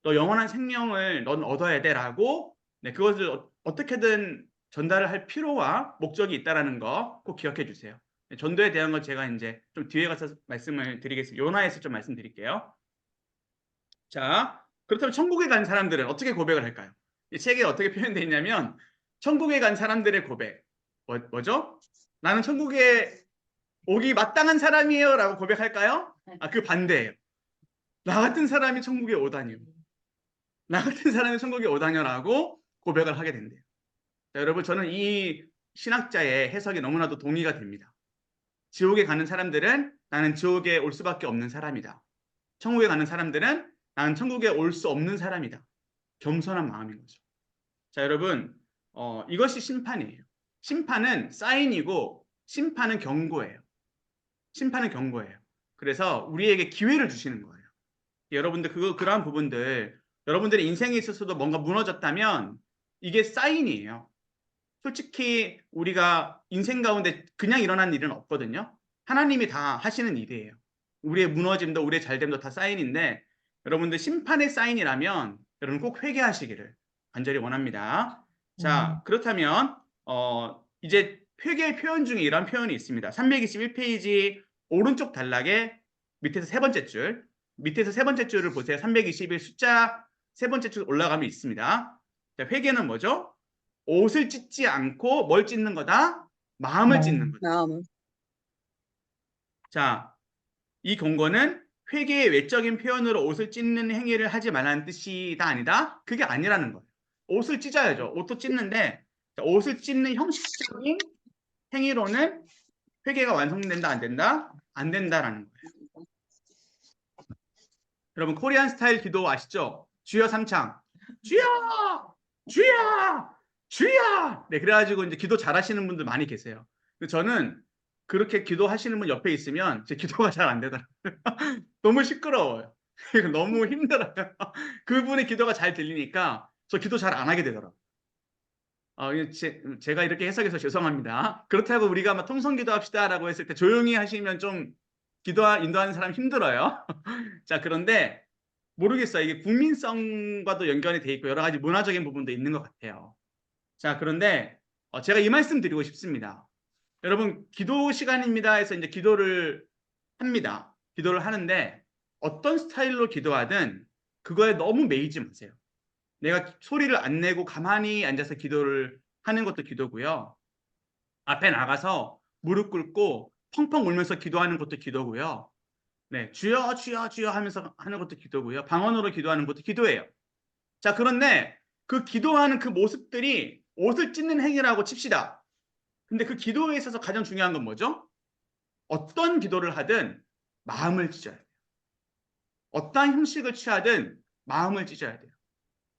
너 영원한 생명을 넌 얻어야 돼 라고 그것을 어떻게든 전달을 할 필요와 목적이 있다는 거 꼭 기억해 주세요. 전도에 대한 건 제가 이제 좀 뒤에 가서 말씀을 드리겠습니다. 요나에서 좀 말씀드릴게요. 자, 그렇다면 천국에 간 사람들은 어떻게 고백을 할까요? 이 책에 어떻게 표현되어 있냐면 천국에 간 사람들의 고백. 뭐죠? 나는 천국에 오기 마땅한 사람이에요 라고 고백할까요? 그 반대예요. 나 같은 사람이 천국에 오다니요. 나 같은 사람이 천국에 오다니라고 고백을 하게 된대요. 자, 여러분 저는 이 신학자의 해석이 너무나도 동의가 됩니다. 지옥에 가는 사람들은 나는 지옥에 올 수밖에 없는 사람이다. 천국에 가는 사람들은 나는 천국에 올 수 없는 사람이다. 겸손한 마음인 거죠. 자, 여러분 이것이 심판이에요. 심판은 사인이고 심판은 경고예요. 심판은 경고예요. 그래서 우리에게 기회를 주시는 거예요. 여러분들 그러한 부분들 여러분들의 인생에 있어서도 뭔가 무너졌다면 이게 사인이에요. 솔직히 우리가 인생 가운데 그냥 일어난 일은 없거든요. 하나님이 다 하시는 일이에요. 우리의 무너짐도 우리의 잘됨도 다 사인인데 여러분들 심판의 사인이라면 여러분 꼭 회개하시기를 간절히 원합니다. 자, 그렇다면 이제 회개의 표현 중에 이런 표현이 있습니다. 321페이지 오른쪽 단락에 밑에서 세 번째 줄, 밑에서 세 번째 줄을 보세요. 321 숫자 세 번째 줄 올라가면 있습니다. 자, 회개는 뭐죠? 옷을 찢지 않고 뭘 찢는 거다? 마음을 찢는 거다. 마음은 자, 이 경고는 회개의 외적인 표현으로 옷을 찢는 행위를 하지 말라는 뜻이다 아니다? 그게 아니라는 거예요. 옷을 찢어야죠. 옷도 찢는데 옷을 찢는 형식적인 행위로는 회개가 완성된다, 안 된다? 안 된다라는 거예요. 여러분 코리안 스타일 기도 아시죠? 주여 삼창. 주여! 주여! 주여! 네, 그래가지고 이제 기도 잘하시는 분들 많이 계세요. 근데 저는 그렇게 기도하시는 분 옆에 있으면 제 기도가 잘 안 되더라고요. 너무 시끄러워요. 너무 힘들어요. 그분의 기도가 잘 들리니까 저 기도 잘 안 하게 되더라고요. 제가 이렇게 해석해서 죄송합니다. 그렇다고 우리가 막 통성기도 합시다라고 했을 때 조용히 하시면 좀 인도하는 사람 힘들어요. 자, 그런데 모르겠어요. 이게 국민성과도 연관이 돼 있고 여러 가지 문화적인 부분도 있는 것 같아요. 자, 그런데 제가 이 말씀 드리고 싶습니다. 여러분, 기도 시간입니다 해서 이제 기도를 합니다. 기도를 하는데 어떤 스타일로 기도하든 그거에 너무 매이지 마세요. 내가 소리를 안 내고 가만히 앉아서 기도를 하는 것도 기도고요. 앞에 나가서 무릎 꿇고 펑펑 울면서 기도하는 것도 기도고요. 네, 주여 주여 주여 하면서 하는 것도 기도고요. 방언으로 기도하는 것도 기도예요. 자, 그런데 그 기도하는 그 모습들이 옷을 찢는 행위라고 칩시다. 근데 그 기도에 있어서 가장 중요한 건 뭐죠? 어떤 기도를 하든 마음을 찢어야 돼요. 어떠한 형식을 취하든 마음을 찢어야 돼요.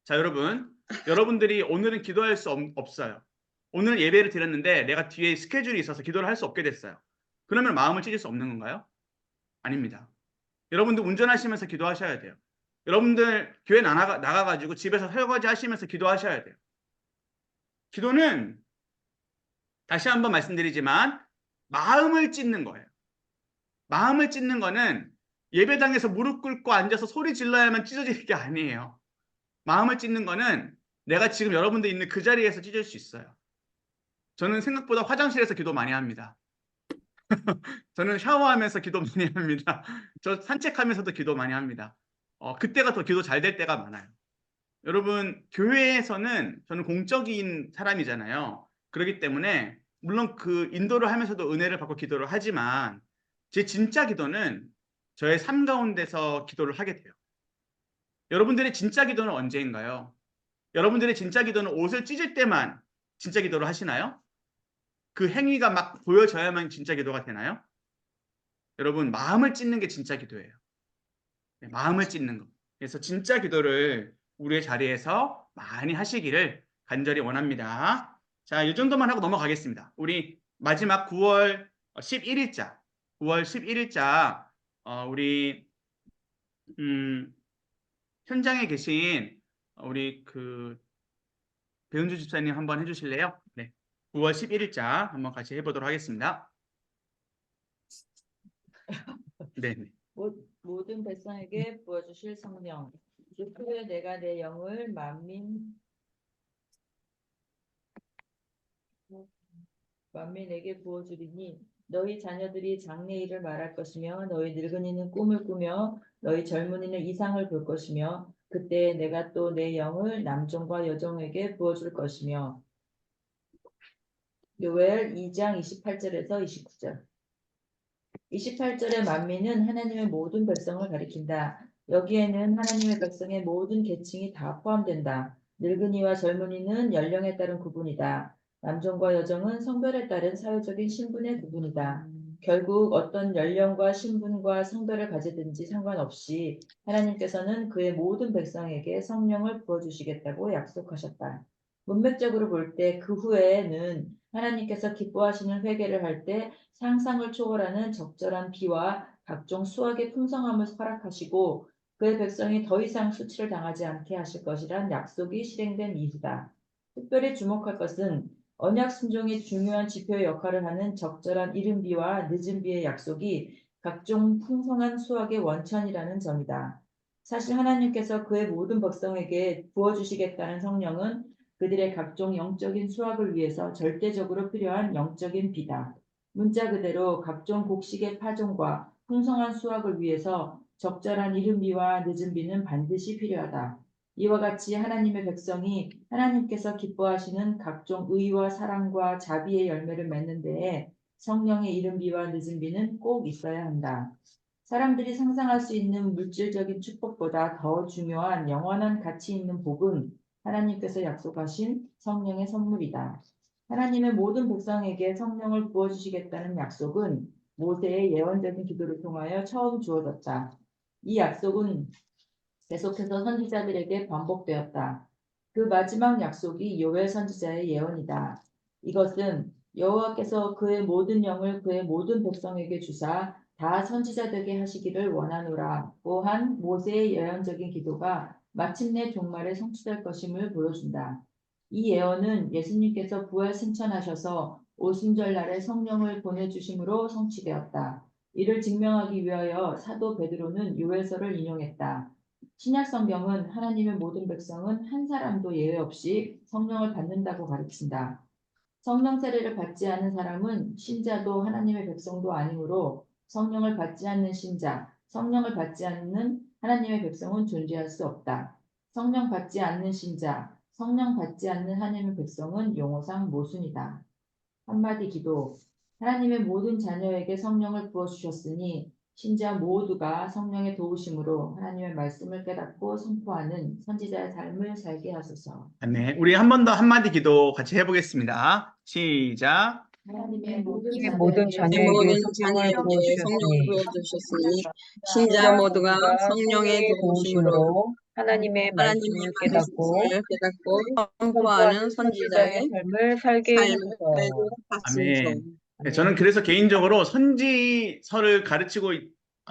자, 여러분들이 오늘은 기도할 수 없어요. 오늘 예배를 드렸는데 내가 뒤에 스케줄이 있어서 기도를 할 수 없게 됐어요. 그러면 마음을 찢을 수 없는 건가요? 아닙니다. 여러분들 운전하시면서 기도하셔야 돼요. 여러분들 교회 나가가지고 집에서 설거지 하시면서 기도하셔야 돼요. 기도는 다시 한번 말씀드리지만 마음을 찢는 거예요. 마음을 찢는 거는 예배당에서 무릎 꿇고 앉아서 소리 질러야만 찢어지는 게 아니에요. 마음을 찢는 거는 내가 지금 여러분들 있는 그 자리에서 찢을 수 있어요. 저는 생각보다 화장실에서 기도 많이 합니다. 저는 샤워하면서 기도 많이 합니다. 저 산책하면서도 기도 많이 합니다. 그때가 더 기도 잘 될 때가 많아요. 여러분, 교회에서는 저는 공적인 사람이잖아요. 그렇기 때문에 물론 그 인도를 하면서도 은혜를 받고 기도를 하지만 제 진짜 기도는 저의 삶 가운데서 기도를 하게 돼요. 여러분들의 진짜 기도는 언제인가요? 여러분들의 진짜 기도는 옷을 찢을 때만 진짜 기도를 하시나요? 그 행위가 막 보여져야만 진짜 기도가 되나요? 여러분, 마음을 찢는 게 진짜 기도예요. 네, 마음을 찢는 거. 그래서 진짜 기도를 우리의 자리에서 많이 하시기를 간절히 원합니다. 자, 이 정도만 하고 넘어가겠습니다. 우리 마지막 9월 11일자, 9월 11일자 우리 현장에 계신 우리 그 배은주 집사님 한번 해주실래요? 네, 9월 11일자 한번 같이 해보도록 하겠습니다. 네. 모든 백성에게 부어주실 성령. 그 후에 내가 내 영을 만민에게 부어주리니 너희 자녀들이 장래일을 말할 것이며 너희 늙은이는 꿈을 꾸며 너희 젊은이는 이상을 볼 것이며 그때 내가 또 내 영을 남종과 여종에게 부어줄 것이며. 요엘 2장 28절에서 29절. 28절의 만민은 하나님의 모든 백성을 가리킨다. 여기에는 하나님의 백성의 모든 계층이 다 포함된다. 늙은이와 젊은이는 연령에 따른 구분이다. 남종과 여종은 성별에 따른 사회적인 신분의 구분이다. 결국 어떤 연령과 신분과 성별을 가지든지 상관없이 하나님께서는 그의 모든 백성에게 성령을 부어주시겠다고 약속하셨다. 문맥적으로 볼 때 그 후에는 하나님께서 기뻐하시는 회개를 할 때 상상을 초월하는 적절한 비와 각종 수확의 풍성함을 허락하시고 그의 백성이 더 이상 수치를 당하지 않게 하실 것이란 약속이 실행된 이후다. 특별히 주목할 것은 언약 순종이 중요한 지표의 역할을 하는 적절한 이른 비와 늦은 비의 약속이 각종 풍성한 수확의 원천이라는 점이다. 사실 하나님께서 그의 모든 백성에게 부어주시겠다는 성령은 그들의 각종 영적인 수확을 위해서 절대적으로 필요한 영적인 비다. 문자 그대로 각종 곡식의 파종과 풍성한 수확을 위해서 적절한 이른 비와 늦은 비는 반드시 필요하다. 이와 같이 하나님의 백성이 하나님께서 기뻐하시는 각종 의와 사랑과 자비의 열매를 맺는 데에 성령의 이른 비와 늦은 비는 꼭 있어야 한다. 사람들이 상상할 수 있는 물질적인 축복보다 더 중요한 영원한 가치 있는 복은 하나님께서 약속하신 성령의 선물이다. 하나님의 모든 백성에게 성령을 부어주시겠다는 약속은 모세의 예언적인 기도를 통하여 처음 주어졌다. 이 약속은 계속해서 선지자들에게 반복되었다. 그 마지막 약속이 요엘 선지자의 예언이다. 이것은 여호와께서 그의 모든 영을 그의 모든 백성에게 주사 다 선지자 되게 하시기를 원하노라고 한 모세의 예언적인 기도가 마침내 종말에 성취될 것임을 보여준다. 이 예언은 예수님께서 부활 승천하셔서 오순절날에 성령을 보내주심으로 성취되었다. 이를 증명하기 위하여 사도 베드로는 요엘서를 인용했다. 신약 성경은 하나님의 모든 백성은 한 사람도 예외 없이 성령을 받는다고 가르친다. 성령 세례를 받지 않은 사람은 신자도 하나님의 백성도 아니므로 성령을 받지 않는 신자, 성령을 받지 않는 하나님의 백성은 존재할 수 없다. 성령 받지 않는 신자, 성령 받지 않는 하나님의 백성은 용어상 모순이다. 한마디 기도. 하나님의 모든 자녀에게 성령을 부어주셨으니 신자 모두가 성령의 도우심으로 하나님의 말씀을 깨닫고 선포하는 선지자의 삶을 살게 하소서. 네, 우리 한 번 더 한마디 기도 같이 해보겠습니다. 시작. 하나님의 모든 하나님의 모든 자녀에게 자녀에게 모든 성령을 자녀에게 성령을 부어주셨으니 부어주셨으니 신자 모두가 성령의 도우심으로 도우심으로 하나님의 하나님의 말씀을 깨닫고 말씀을 깨닫고 선포하는 선포하는 선지자의 선지자의 삶을 살게 삶을 하소서. 하소서. 아멘. 네, 저는 그래서 개인적으로 선지서를 가르치고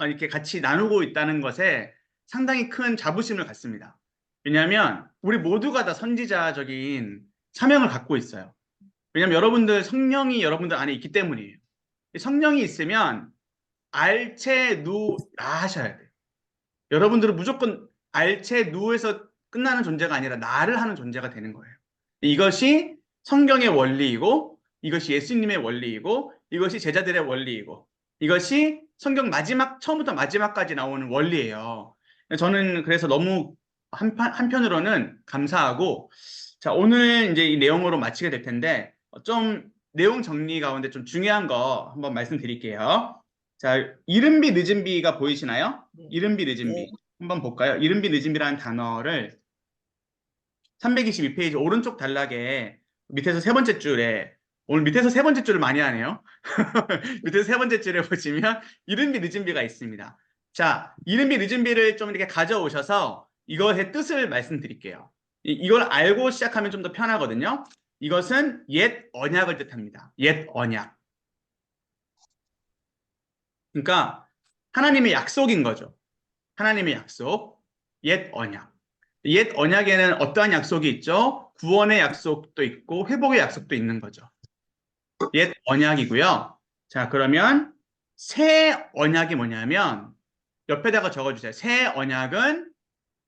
이렇게 같이 나누고 있다는 것에 상당히 큰 자부심을 갖습니다. 왜냐하면 우리 모두가 다 선지자적인 사명을 갖고 있어요. 왜냐하면 여러분들 성령이 여러분들 안에 있기 때문이에요. 성령이 있으면 알체 누라 하셔야 돼요. 여러분들은 무조건 알체 누에서 끝나는 존재가 아니라 나를 하는 존재가 되는 거예요. 이것이 성경의 원리이고 이것이 예수님의 원리이고 이것이 제자들의 원리이고 이것이 성경 마지막 처음부터 마지막까지 나오는 원리예요. 저는 그래서 너무 한편으로는 감사하고 자 오늘 이제 이 내용으로 마치게 될 텐데 좀 내용 정리 가운데 좀 중요한 거 한번 말씀드릴게요. 자 이른비 늦은비가 보이시나요? 네. 이른비 늦은비 네. 한번 볼까요? 이른비 늦은비라는 단어를 322페이지 오른쪽 단락에 밑에서 세 번째 줄에 오늘 밑에서 세 번째 줄을 많이 하네요. 밑에서 세 번째 줄에 보시면 이른비 늦은비가 있습니다. 자, 이른비 늦은비를 좀 이렇게 가져오셔서 이것의 뜻을 말씀드릴게요. 이걸 알고 시작하면 좀 더 편하거든요. 이것은 옛 언약을 뜻합니다. 옛 언약. 그러니까 하나님의 약속인 거죠. 하나님의 약속, 옛 언약. 옛 언약에는 어떠한 약속이 있죠? 구원의 약속도 있고 회복의 약속도 있는 거죠. 옛 언약이고요. 자, 그러면 새 언약이 뭐냐면 옆에다가 적어주세요. 새 언약은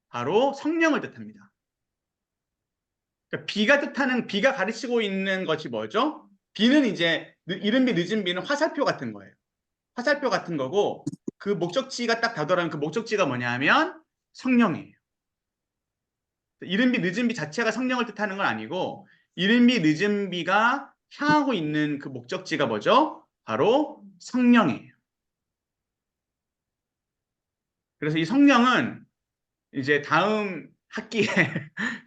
바로 성령을 뜻합니다. 그러니까 비가 가르치고 있는 것이 뭐죠? 비는 이제 이른비 늦은비는 화살표 같은 거예요. 화살표 같은 거고 그 목적지가 딱 다더라면 그 목적지가 뭐냐면 성령이에요. 이른비 늦은비 자체가 성령을 뜻하는 건 아니고 이른비 늦은비가 향하고 있는 그 목적지가 뭐죠? 바로 성령이에요. 그래서 이 성령은 이제 다음 학기에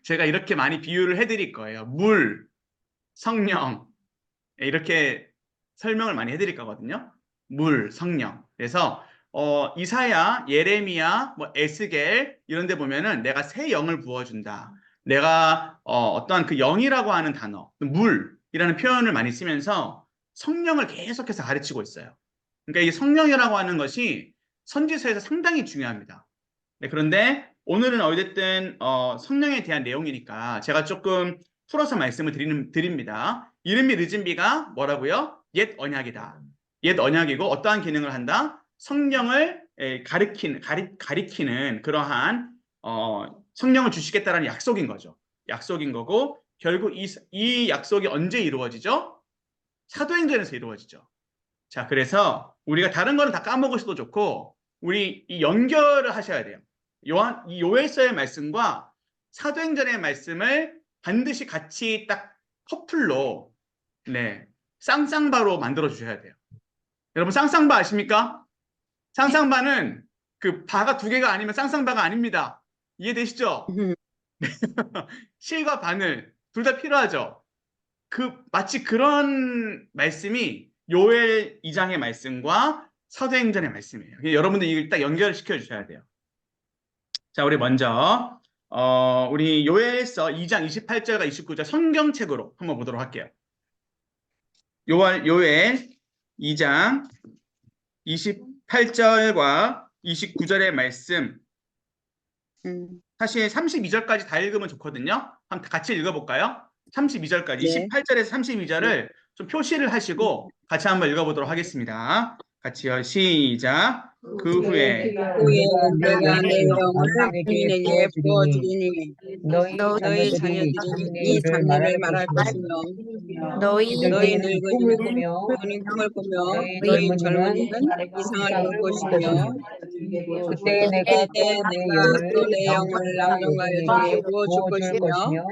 제가 이렇게 많이 비유를 해드릴 거예요. 물, 성령 이렇게 설명을 많이 해드릴 거거든요. 물, 성령. 그래서 이사야, 예레미야, 뭐 에스겔 이런 데 보면은 내가 새 영을 부어준다. 내가 어떠한 그 영이라고 하는 단어, 물이라는 표현을 많이 쓰면서 성령을 계속해서 가르치고 있어요. 그러니까 이 성령이라고 하는 것이 선지서에서 상당히 중요합니다. 네, 그런데 오늘은 어쨌든 성령에 대한 내용이니까 제가 조금 풀어서 말씀을 드립니다. 이른비 늦은비가 뭐라고요? 옛 언약이다. 옛 언약이고 어떠한 기능을 한다? 성령을 가리키는 그러한 성령을 주시겠다라는 약속인 거죠. 약속인 거고 결국 이 약속이 언제 이루어지죠? 사도행전에서 이루어지죠. 자, 그래서 우리가 다른 거는 다 까먹으셔도 좋고 우리 이 연결을 하셔야 돼요. 이 요엘서의 말씀과 사도행전의 말씀을 반드시 같이 딱 커플로 쌍쌍바로 만들어 주셔야 돼요. 여러분 쌍쌍바 아십니까? 쌍쌍바는 그 바가 두 개가 아니면 쌍쌍바가 아닙니다. 이해되시죠? 실과 바늘 둘 다 필요하죠. 마치 그런 말씀이 요엘 2장의 말씀과 사도행전의 말씀이에요. 여러분들 이걸 딱 연결시켜 주셔야 돼요. 자, 우리 먼저 우리 요엘서 2장 28절과 29절 성경책으로 한번 보도록 할게요. 요엘 2장 28절과 29절의 말씀, 사실 32절까지 다 읽으면 좋거든요. 한번 같이 읽어볼까요? 32절까지, 네. 28절에서 32절을 좀 표시를 하시고 같이 한번 읽어보도록 하겠습니다. 같이요. 시작. 그 후에 후에 내가 내 영을 자녀들에게 주민에게 부어주리니 부어주리니 너희 너희 자녀들이 자녀들이 장래 이 일을 장래를 말할 것이며 것이며 너희 너희 늙은이는 꿈을 늙은이는 꾸며 꿈을 꾸며 너희 너희 젊은이는 젊은이는 이상을 이상을 볼 볼 것이며 그때 내가 그때 또 내 내가 또 내 영을 남종과 남종과 여종에게 여종에게 부어줄 부어줄 것이며 것이며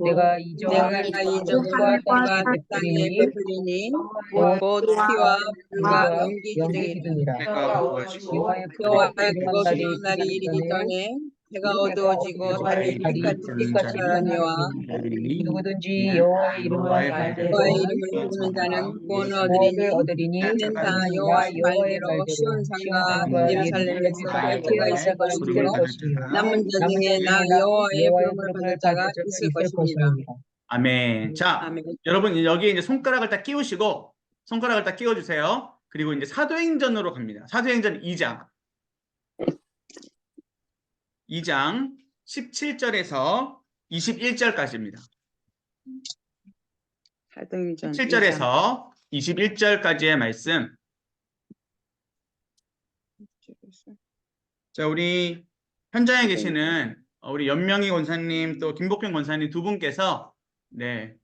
내가 이 내가 점을 이 점을 하늘과 하늘과 땅에 땅에 베푸리니 베푸리니 곧 곧 피와 불과 불과 연기 연기 기둥이라 기둥이라 여호와의 그거 그거 날이 기록한 날이 이르기 전에 전에 해가 해가 어두워지고 어두워지고 달이 달이 빛같이 빛같이 빛나니와 빛나느니와 누구든지 여호와의 이름을 여호와의 부르는 이름을 부르는 자는 구원을 구원을 얻으리니 얻으리니 이는 다 이는 여호와의 다 여호와의 말대로 말대로 시온산과 시온산과 예루살렘에서 할 때가 피할 있을 때가 있을 것이며 것이며 남은 자 남은 중에 나 자중에 여호와의 여호와의 부름을 부름을 받을 자가 받을 자가 있을 있을 것입니다. 것입니다. 아멘. 자, 아멘. 여러분 여기 이제 손가락을 딱 끼우시고 손가락을 딱 끼워주세요. 그리고 이제 사도행전으로 갑니다. 사도행전 2장 17절에서 21절까지입니다. 사도행전 17절에서 21절까지의 말씀. 자, 우리 현장에 계시는 우리 연명희 권사님 또 김복현 권사님 두 분께서 네,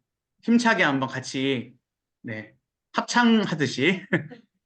힘차게 한번 같이 네, 합창하듯이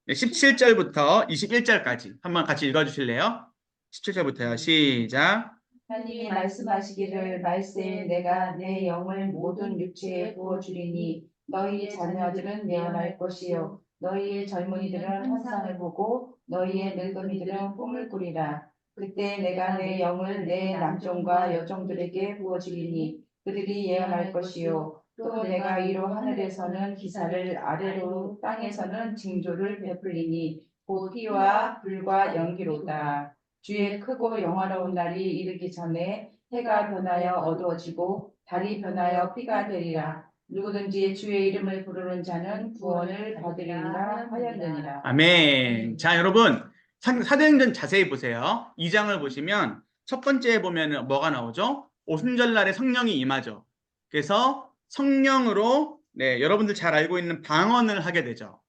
17절부터 21절까지 한번 같이 읽어주실래요? 17절부터요. 시작. 하나님이 말씀하시기를 말세에 내가 내 영을 모든 육체에 부어주리니 너희 자녀들은 예언할 것이요 너희의 젊은이들은 환상을 보고 너희의 늙은이들은 꿈을 꾸리라. 그때 내가 내 영을 내 남종과 여종들에게 부어주리니 그들이 예언할 것이요 또 내가 이로 하늘에서는 기사를 아래로 땅에서는 징조를 베풀리니 곧 피와 불과 연기로다. 주의 크고 영화로운 날이 이르기 전에 해가 변하여 어두워지고 달이 변하여 피가 되리라. 누구든지 주의 이름을 부르는 자는 구원을 받으리라 하였느니라. 아멘. 자, 여러분 사도행전 자세히 보세요. 2장을 보시면 첫 번째에 보면 뭐가 나오죠? 오순절날에 성령이 임하죠. 그래서 성령으로 네, 여러분들 잘 알고 있는 방언을 하게 되죠.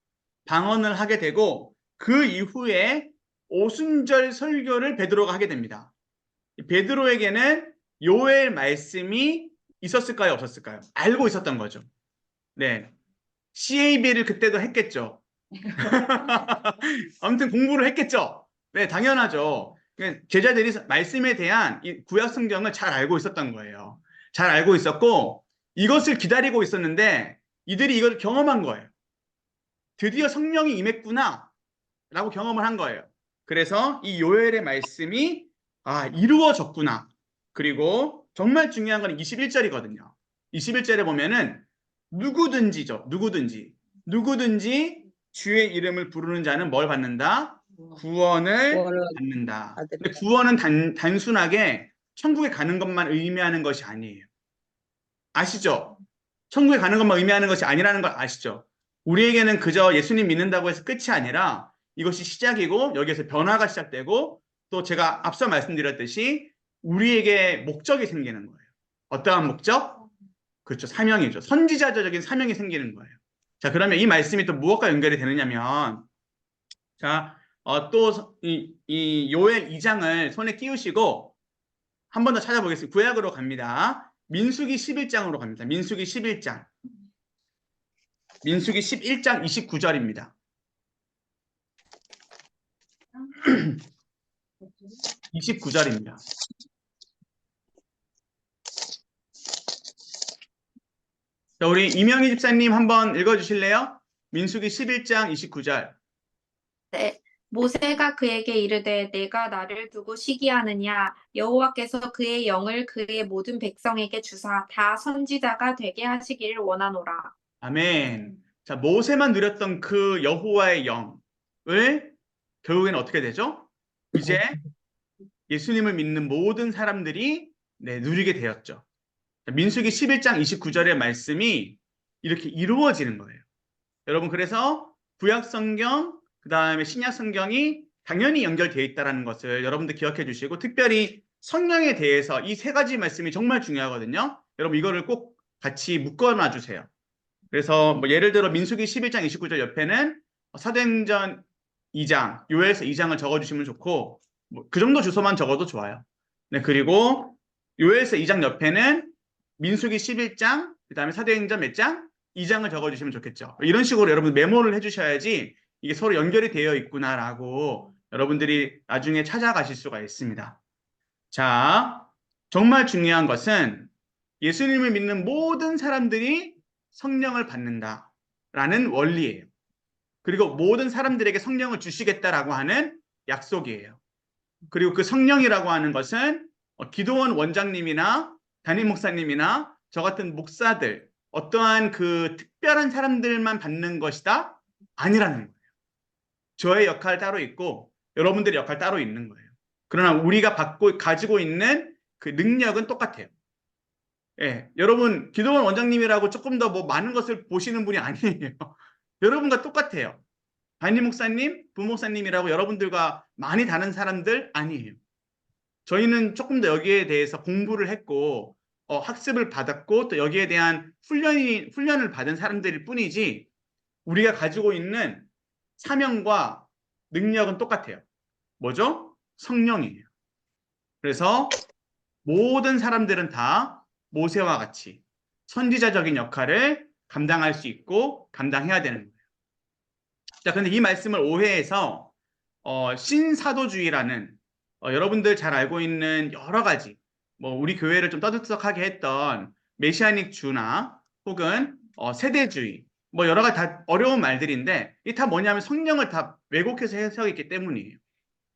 방언을 하게 되고 그 이후에 오순절 설교를 베드로가 하게 됩니다. 베드로에게는 요엘 말씀이 있었을까요? 없었을까요? 알고 있었던 거죠. 네, CAB를 그때도 했겠죠. 아무튼 공부를 했겠죠. 네, 당연하죠. 제자들이 말씀에 대한 이 구약 성경을 잘 알고 있었던 거예요. 잘 알고 있었고 이것을 기다리고 있었는데 이들이 이걸 경험한 거예요. 드디어 성령이 임했구나 라고 경험을 한 거예요. 그래서 이 요엘의 말씀이 이루어졌구나. 그리고 정말 중요한 건 21절이거든요. 21절에 보면은 누구든지죠. 누구든지 주의 이름을 부르는 자는 뭘 받는다? 구원을 받는다. 근데 구원은 단순하게 천국에 가는 것만 의미하는 것이 아니에요. 아시죠? 천국에 가는 것만 의미하는 것이 아니라는 걸 아시죠? 우리에게는 그저 예수님 믿는다고 해서 끝이 아니라 이것이 시작이고 여기에서 변화가 시작되고 또 제가 앞서 말씀드렸듯이 우리에게 목적이 생기는 거예요. 어떠한 목적? 그렇죠. 사명이죠. 선지자적인 사명이 생기는 거예요. 자, 그러면 이 말씀이 또 무엇과 연결이 되느냐면 자, 또 이 요엘 2장을 손에 끼우시고 한 번 더 찾아보겠습니다. 구약으로 갑니다. 민수기 11장으로 갑니다. 민수기 11장 29절입니다. 29절입니다. 자, 우리 이명희 집사님 한번 읽어주실래요? 민수기 11장 29절. 네. 모세가 그에게 이르되 내가 나를 두고 시기하느냐 여호와께서 그의 영을 그의 모든 백성에게 주사 다 선지자가 되게 하시기를 원하노라. 아멘. 자, 모세만 누렸던 그 여호와의 영을 결국에는 어떻게 되죠? 이제 예수님을 믿는 모든 사람들이 누리게 되었죠. 자, 민수기 11장 29절의 말씀이 이렇게 이루어지는 거예요. 여러분, 그래서 구약 성경, 그 다음에 신약 성경이 당연히 연결되어 있다는 것을 여러분들 기억해 주시고, 특별히 성령에 대해서 이 세 가지 말씀이 정말 중요하거든요. 여러분, 이거를 꼭 같이 묶어놔 주세요. 그래서 뭐 예를 들어 민수기 11장 29절 옆에는 사도행전 2장, 요엘서 2장을 적어주시면 좋고, 뭐 그 정도 주소만 적어도 좋아요. 네, 그리고 요엘서 2장 옆에는 민수기 11장, 그 다음에 사도행전 몇 장? 2장을 적어주시면 좋겠죠. 이런 식으로 여러분 메모를 해주셔야지 이게 서로 연결이 되어 있구나라고 여러분들이 나중에 찾아가실 수가 있습니다. 자, 정말 중요한 것은 예수님을 믿는 모든 사람들이 성령을 받는다라는 원리예요. 그리고 모든 사람들에게 성령을 주시겠다라고 하는 약속이에요. 그리고 그 성령이라고 하는 것은 기도원 원장님이나 담임 목사님이나 저 같은 목사들, 어떠한 그 특별한 사람들만 받는 것이다? 아니라는 거예요. 저의 역할 따로 있고 여러분들의 역할 따로 있는 거예요. 그러나 우리가 가지고 있는 그 능력은 똑같아요. 예, 여러분 기도원 원장님이라고 조금 더 뭐 많은 것을 보시는 분이 아니에요. 여러분과 똑같아요. 담임 목사님, 부목사님이라고 여러분들과 많이 다른 사람들 아니에요. 저희는 조금 더 여기에 대해서 공부를 했고 학습을 받았고 또 여기에 대한 훈련을 받은 사람들일 뿐이지 우리가 가지고 있는 사명과 능력은 똑같아요. 뭐죠? 성령이에요. 그래서 모든 사람들은 다 모세와 같이 선지자적인 역할을 감당할 수 있고 감당해야 되는 거예요. 자, 근데 이 말씀을 오해해서 신사도주의라는 여러분들 잘 알고 있는 여러 가지 뭐 우리 교회를 좀 떠들썩하게 했던 메시아닉 주나 혹은 세대주의 뭐 여러 가지 다 어려운 말들인데 이 다 뭐냐면 성령을 다 왜곡해서 해석했기 때문이에요.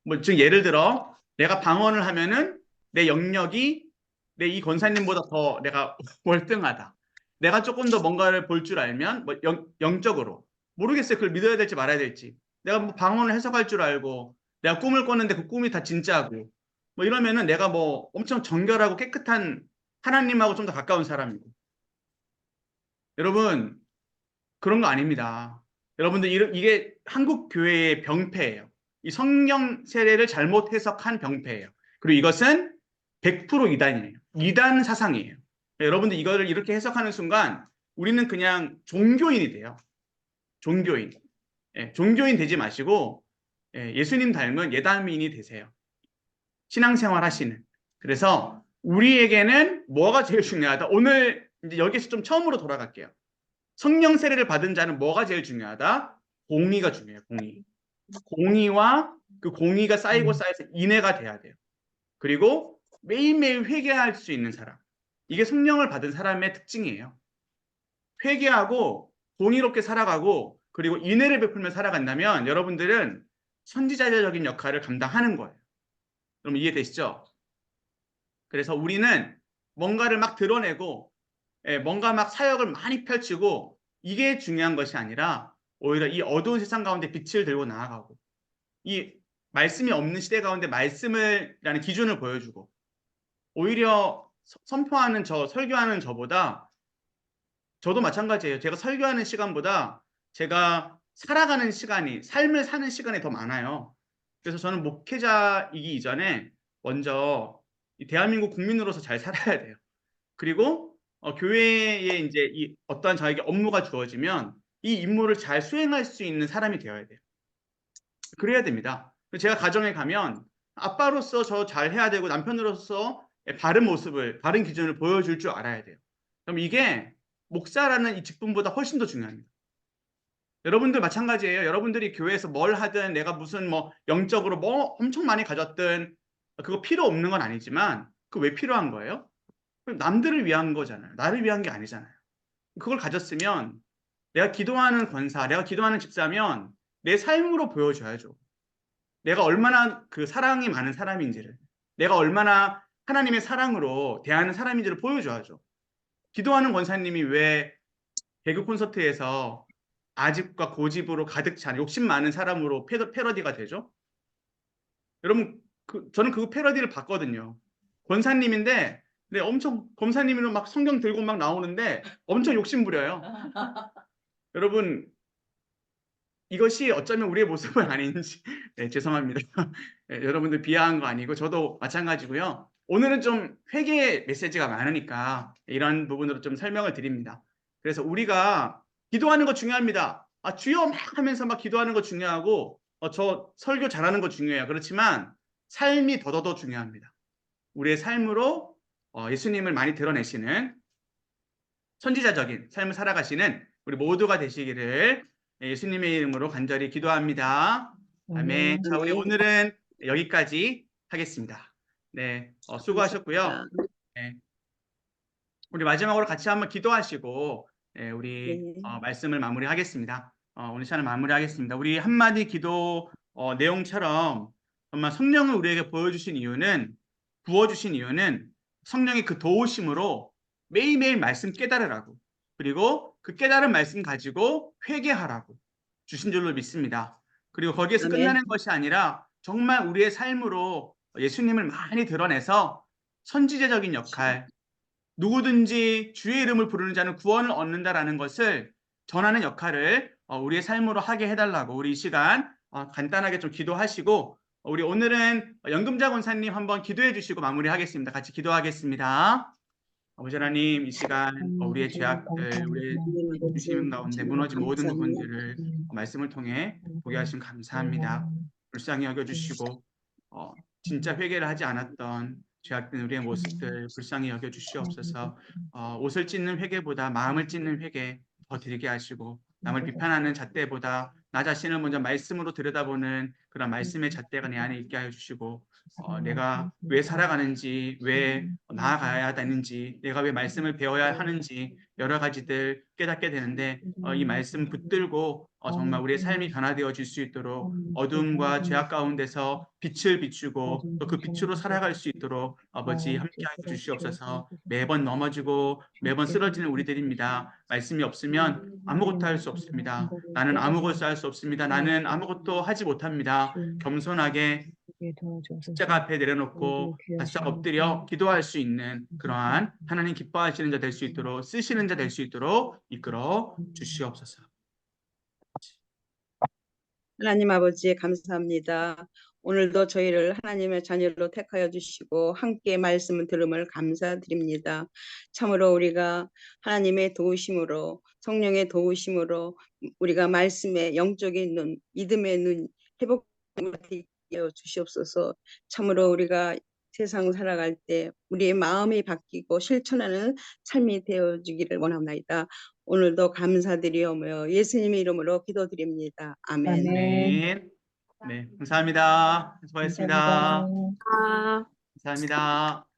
뭐 즉 예를 들어 내가 방언을 하면은 내 영역이 내 이 권사님보다 더 내가 월등하다. 내가 조금 더 뭔가를 볼 줄 알면 뭐 영적으로 모르겠어요. 그걸 믿어야 될지 말아야 될지. 내가 뭐 방언을 해석할 줄 알고 내가 꿈을 꿨는데 그 꿈이 다 진짜고 뭐 이러면은 내가 뭐 엄청 정결하고 깨끗한 하나님하고 좀 더 가까운 사람이고. 여러분 그런 거 아닙니다. 여러분들 이게 한국 교회의 병폐예요. 이 성령 세례를 잘못 해석한 병폐예요. 그리고 이것은 100% 이단이에요. 이단 사상이에요. 여러분들 이거를 이렇게 해석하는 순간 우리는 그냥 종교인이 돼요. 종교인. 종교인 되지 마시고 예수님 닮은 예담인이 되세요. 신앙생활 하시는. 그래서 우리에게는 뭐가 제일 중요하다? 오늘 이제 여기서 좀 처음으로 돌아갈게요. 성령 세례를 받은 자는 뭐가 제일 중요하다? 공의가 중요해요. 공의. 공의와 그 공의가 쌓이고 쌓여서 인애가 돼야 돼요. 그리고 매일매일 회개할 수 있는 사람. 이게 성령을 받은 사람의 특징이에요. 회개하고 공의롭게 살아가고 그리고 인애를 베풀며 살아간다면 여러분들은 선지자적인 역할을 감당하는 거예요. 그럼 이해되시죠? 그래서 우리는 뭔가를 막 드러내고 뭔가 막 사역을 많이 펼치고 이게 중요한 것이 아니라 오히려 이 어두운 세상 가운데 빛을 들고 나아가고 이 말씀이 없는 시대 가운데 말씀을라는 기준을 보여주고 오히려 선포하는 설교하는 저보다 저도 마찬가지예요. 제가 설교하는 시간보다 제가 살아가는 시간이 삶을 사는 시간이 더 많아요. 그래서 저는 목회자이기 이전에 먼저 이 대한민국 국민으로서 잘 살아야 돼요. 그리고 교회에 이제 이 어떠한 저에게 업무가 주어지면 이 임무를 잘 수행할 수 있는 사람이 되어야 돼요. 그래야 됩니다. 제가 가정에 가면 아빠로서 저 잘 해야 되고 남편으로서 바른 모습을, 바른 기준을 보여줄 줄 알아야 돼요. 그럼 이게 목사라는 이 직분보다 훨씬 더 중요합니다. 여러분들 마찬가지예요. 여러분들이 교회에서 뭘 하든 내가 무슨 뭐 영적으로 뭐 엄청 많이 가졌든 그거 필요 없는 건 아니지만 그거 왜 필요한 거예요? 남들을 위한 거잖아요. 나를 위한 게 아니잖아요. 그걸 가졌으면 내가 기도하는 권사, 내가 기도하는 집사면 내 삶으로 보여줘야죠. 내가 얼마나 그 사랑이 많은 사람인지를, 내가 얼마나 하나님의 사랑으로 대하는 사람인지를 보여줘야죠. 기도하는 권사님이 왜 개그 콘서트에서 아집과 고집으로 가득 찬 욕심 많은 사람으로 패러디가 되죠? 여러분, 저는 그 패러디를 봤거든요. 권사님인데, 네, 엄청 검사님이랑 막 성경 들고 막 나오는데 엄청 욕심 부려요. 여러분, 이것이 어쩌면 우리의 모습은 아닌지, 네, 죄송합니다. 네, 여러분들 비하한 거 아니고 저도 마찬가지고요. 오늘은 좀 회개 메시지가 많으니까 이런 부분으로 좀 설명을 드립니다. 그래서 우리가 기도하는 거 중요합니다. 주여 막 하면서 막 기도하는 거 중요하고, 저 설교 잘하는 거 중요해요. 그렇지만 삶이 더더더 중요합니다. 우리의 삶으로 예수님을 많이 드러내시는 선지자적인 삶을 살아가시는 우리 모두가 되시기를 예수님의 이름으로 간절히 기도합니다. 아멘. 자, 우리 아멘. 오늘은 여기까지 하겠습니다. 네, 수고하셨고요. 감사합니다. 네, 우리 마지막으로 같이 한번 기도하시고 우리 네. 말씀을 마무리하겠습니다. 오늘 시간을 마무리하겠습니다. 우리 한마디 기도 내용처럼 정말 성령을 우리에게 부어주신 이유는 성령의 그 도우심으로 매일매일 말씀 깨달으라고, 그리고 그 깨달은 말씀 가지고 회개하라고 주신 줄로 믿습니다. 그리고 거기에서 아멘. 끝나는 것이 아니라 정말 우리의 삶으로 예수님을 많이 드러내서 선지자적인 역할, 누구든지 주의 이름을 부르는 자는 구원을 얻는다라는 것을 전하는 역할을 우리의 삶으로 하게 해달라고 우리 이 시간 간단하게 좀 기도하시고, 우리 오늘은 연금자 권사님 한번 기도해 주시고 마무리하겠습니다. 같이 기도하겠습니다. 아버지 하나님, 이 시간 우리의 죄악들, 우리의 주심 가운데 무너진 모든 부분들을 말씀을 통해 보게 하심 감사합니다. 불쌍히 여겨주시고 진짜 회개를 하지 않았던 죄악된 우리의 모습들 불쌍히 여겨주시옵소서. 옷을 찢는 회개보다 마음을 찢는 회개 더 드리게 하시고, 남을 비판하는 잣대보다 나 자신을 먼저 말씀으로 들여다보는 그런 말씀의 잣대가 내 안에 있게 하여 주시고, 내가 왜 살아가는지, 왜 나아가야 되는지, 내가 왜 말씀을 배워야 하는지 여러 가지들 깨닫게 되는데, 이 말씀 붙들고 정말 우리의 삶이 변화되어질 수 있도록 어둠과 죄악 가운데서 빛을 비추고 또 그 빛으로 살아갈 수 있도록 아버지 함께하여 주시옵소서. 매번 넘어지고 매번 쓰러지는 우리들입니다. 말씀이 없으면 아무것도 할 수 없습니다. 나는 아무것도 할 수 없습니다. 나는 아무것도 하지 못합니다. 겸손하게 십자가 앞에 내려놓고 바싹 엎드려 기도할 수 있는 그러한 하나님 기뻐하시는 자 될 수 있도록, 쓰시는 자 될 수 있도록 이끌어 주시옵소서. 하나님 아버지 감사합니다. 오늘도 저희를 하나님의 자녀로 택하여 주시고 함께 말씀을 들음을 감사드립니다. 참으로 우리가 하나님의 도우심으로, 성령의 도우심으로 우리가 말씀의 영적인 눈, 믿음의 눈 회복되게 주시옵소서. 참으로 우리가 세상 살아갈 때 우리의 마음이 바뀌고 실천하는 삶이 되어주기를 원합니다. 오늘도 감사드리오며 예수님의 이름으로 기도드립니다. 아멘. 아멘. 네, 감사합니다. 수고하셨습니다. 감사합니다. 아. 감사합니다.